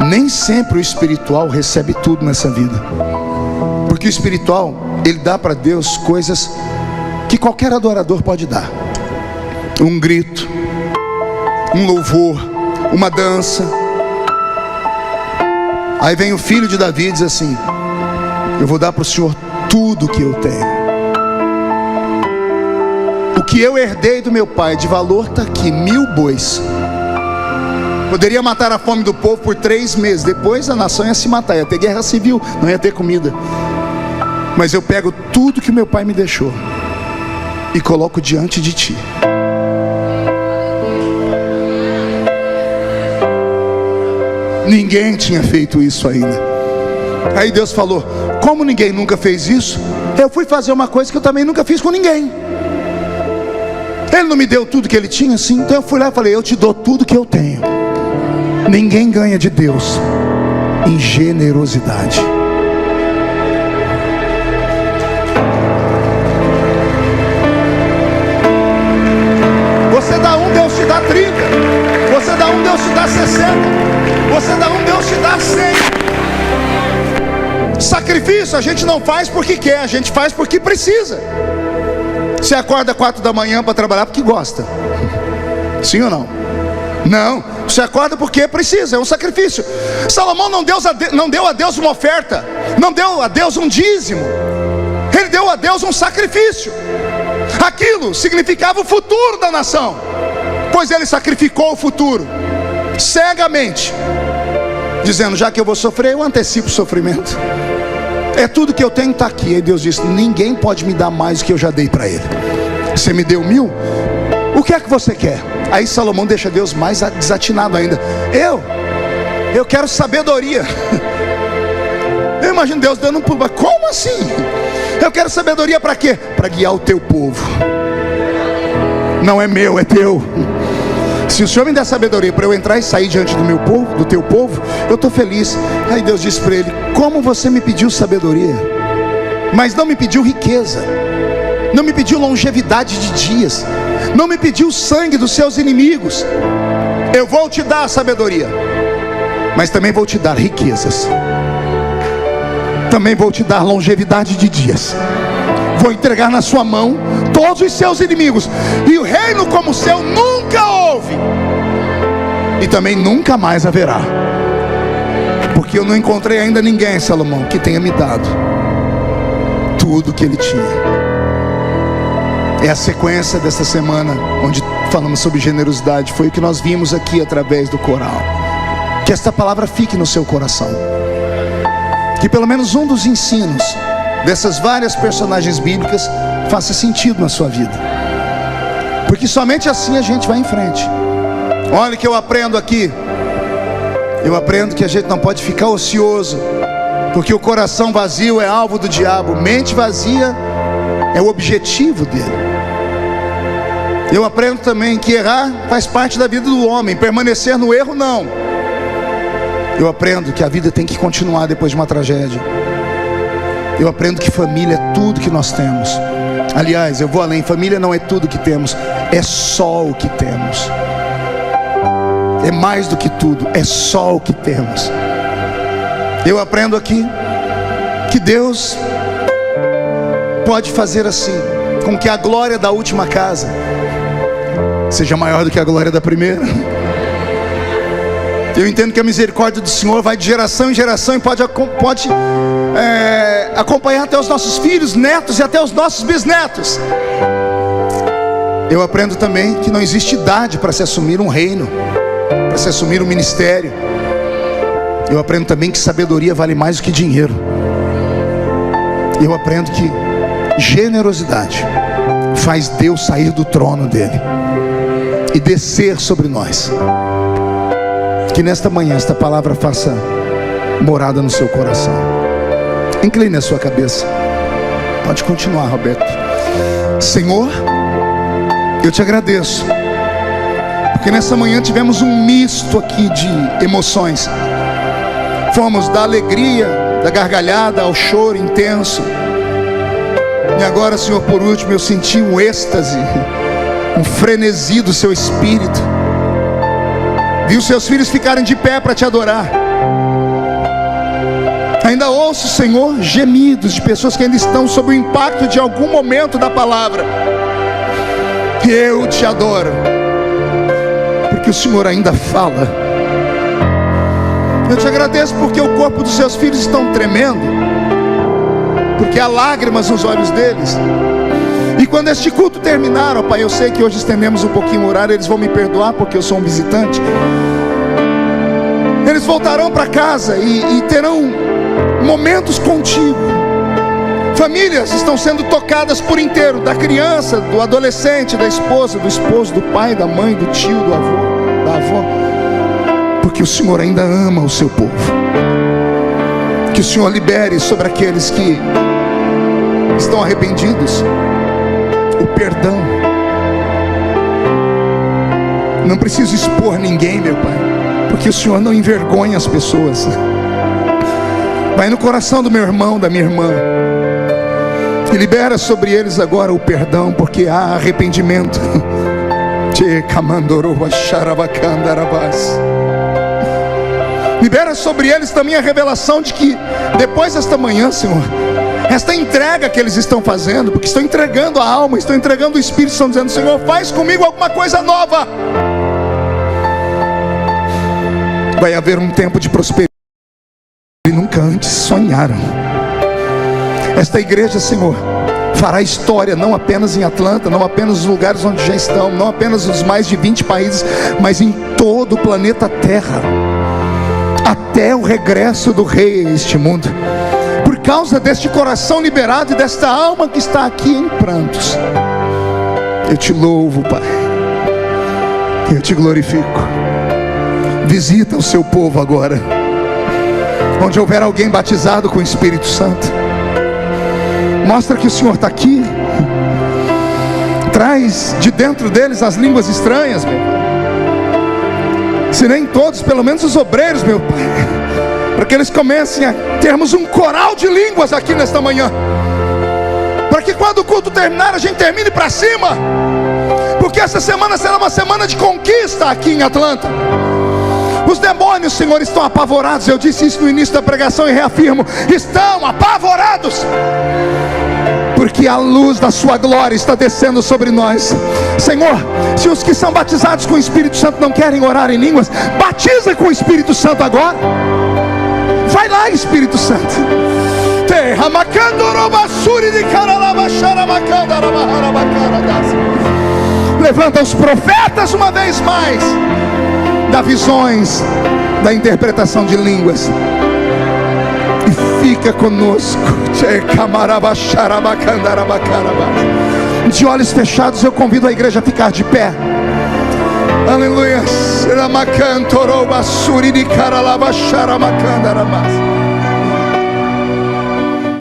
nem sempre o espiritual recebe tudo nessa vida, porque o espiritual, ele dá para Deus coisas que qualquer adorador pode dar: um grito, um louvor, uma dança. Aí vem o filho de Davi e diz assim: eu vou dar para o Senhor tudo que eu tenho. O que eu herdei do meu pai de valor está aqui, 1000 bois. Poderia matar a fome do povo por 3 meses. Depois a nação ia se matar, ia ter guerra civil, não ia ter comida. Mas eu pego tudo que meu pai me deixou e coloco diante de ti. Ninguém tinha feito isso ainda. Aí Deus falou: como ninguém nunca fez isso, eu fui fazer uma coisa que eu também nunca fiz com ninguém. Ele não me deu tudo que ele tinha, sim. Então eu fui lá e falei: eu te dou tudo que eu tenho. Ninguém ganha de Deus em generosidade. Você dá um, Deus te dá 30. Você dá um, Deus te dá 60. Você dá um, Deus te dá 100. Sacrifício a gente não faz porque quer, a gente faz porque precisa. Você acorda 4 da manhã para trabalhar porque gosta. Sim ou não? Não, você acorda porque precisa, é um sacrifício. Salomão não deu a Deus uma oferta, não deu a Deus um dízimo, ele deu a Deus um sacrifício. Aquilo significava o futuro da nação, pois ele sacrificou o futuro cegamente, dizendo: já que eu vou sofrer, eu antecipo o sofrimento. É tudo que eu tenho, está aqui. Aí Deus disse: ninguém pode me dar mais do que eu já dei para ele. Você me deu 1000, o que é que você quer? Aí Salomão deixa Deus mais desatinado ainda. Eu quero sabedoria. Eu imagino Deus dando um pulo. Como assim? Eu quero sabedoria para quê? Para guiar o teu povo. Não é meu, é teu. Se o Senhor me der sabedoria para eu entrar e sair diante do meu povo, do teu povo, eu estou feliz. Aí Deus disse para ele: como você me pediu sabedoria, mas não me pediu riqueza, não me pediu longevidade de dias, não me pediu o sangue dos seus inimigos. Eu vou te dar a sabedoria, mas também vou te dar riquezas, também vou te dar longevidade de dias. Vou entregar na sua mão todos os seus inimigos, e o reino como o seu nunca houve, e também nunca mais haverá, porque eu não encontrei ainda ninguém, Salomão, que tenha me dado tudo que ele tinha. É a sequência dessa semana, onde falamos sobre generosidade. Foi o que nós vimos aqui através do coral. Que esta palavra fique no seu coração, que pelo menos um dos ensinos dessas várias personagens bíblicas faça sentido na sua vida, porque somente assim a gente vai em frente. Olha o que eu aprendo aqui. Eu aprendo que a gente não pode ficar ocioso, porque o coração vazio é alvo do diabo. Mente vazia é o objetivo dele. Eu aprendo também que errar faz parte da vida do homem, permanecer no erro não. Eu aprendo que a vida tem que continuar depois de uma tragédia. Eu aprendo que família é tudo que nós temos. Aliás, eu vou além: família não é tudo que temos, é só o que temos. É mais do que tudo, é só o que temos. Eu aprendo aqui que Deus pode fazer assim, com que a glória da última casa seja maior do que a glória da primeira. Eu entendo que a misericórdia do Senhor vai de geração em geração e pode acompanhar até os nossos filhos, netos e até os nossos bisnetos. Eu aprendo também que não existe idade para se assumir um reino, para se assumir um ministério. Eu aprendo também que sabedoria vale mais do que dinheiro. Eu aprendo que generosidade faz Deus sair do trono dele e descer sobre nós. Que nesta manhã esta palavra faça morada no seu coração. Incline a sua cabeça. Pode continuar, Roberto. Senhor, eu te agradeço, porque nessa manhã tivemos um misto aqui de emoções. Fomos da alegria, da gargalhada ao choro intenso. E agora, Senhor, por último, eu senti um êxtase, um frenesi do seu espírito. Vi os seus filhos ficarem de pé para te adorar. Ainda ouço, Senhor, gemidos de pessoas que ainda estão sob o impacto de algum momento da palavra. Eu te adoro, porque o Senhor ainda fala. Eu te agradeço porque o corpo dos seus filhos estão tremendo, porque há lágrimas nos olhos deles. E quando este culto terminar, ó Pai, eu sei que hoje estendemos um pouquinho o horário, eles vão me perdoar porque eu sou um visitante. Eles voltarão para casa e terão momentos contigo. Famílias estão sendo tocadas por inteiro, da criança, do adolescente, da esposa, do esposo, do pai, da mãe, do tio, do avô, da avó. Porque o Senhor ainda ama o seu povo. Que o Senhor libere sobre aqueles que estão arrependidos o perdão. Não preciso expor ninguém, meu Pai, porque o Senhor não envergonha as pessoas. Vai no coração do meu irmão, da minha irmã, e libera sobre eles agora o perdão, porque há arrependimento. Libera sobre eles também a revelação de que depois desta manhã, Senhor, esta entrega que eles estão fazendo, porque estão entregando a alma, estão entregando o Espírito, estão dizendo: Senhor, faz comigo alguma coisa nova. Vai haver um tempo de prosperidade que nunca antes sonharam. Esta igreja, Senhor, fará história não apenas em Atlanta, não apenas nos lugares onde já estão, não apenas nos mais de 20 países, mas em todo o planeta Terra, até o regresso do Rei a este mundo. Por causa deste coração liberado e desta alma que está aqui em prantos, eu te louvo, Pai, eu te glorifico. Visita o seu povo agora, onde houver alguém batizado com o Espírito Santo, mostra que o Senhor está aqui. Traz de dentro deles as línguas estranhas, meu Pai. Se nem todos, pelo menos os obreiros, meu Pai, para que eles comecem a termos um coral de línguas aqui nesta manhã, para que quando o culto terminar, a gente termine para cima, porque essa semana será uma semana de conquista aqui em Atlanta. Os demônios, Senhor, estão apavorados. Eu disse isso no início da pregação e reafirmo: estão apavorados, porque a luz da sua glória está descendo sobre nós. Senhor, se os que são batizados com o Espírito Santo não querem orar em línguas, batiza com o Espírito Santo agora. Vai lá, Espírito Santo. Levanta os profetas uma vez mais, dá visões, da interpretação de línguas, e fica conosco. De olhos fechados, eu convido a igreja a ficar de pé. Aleluia.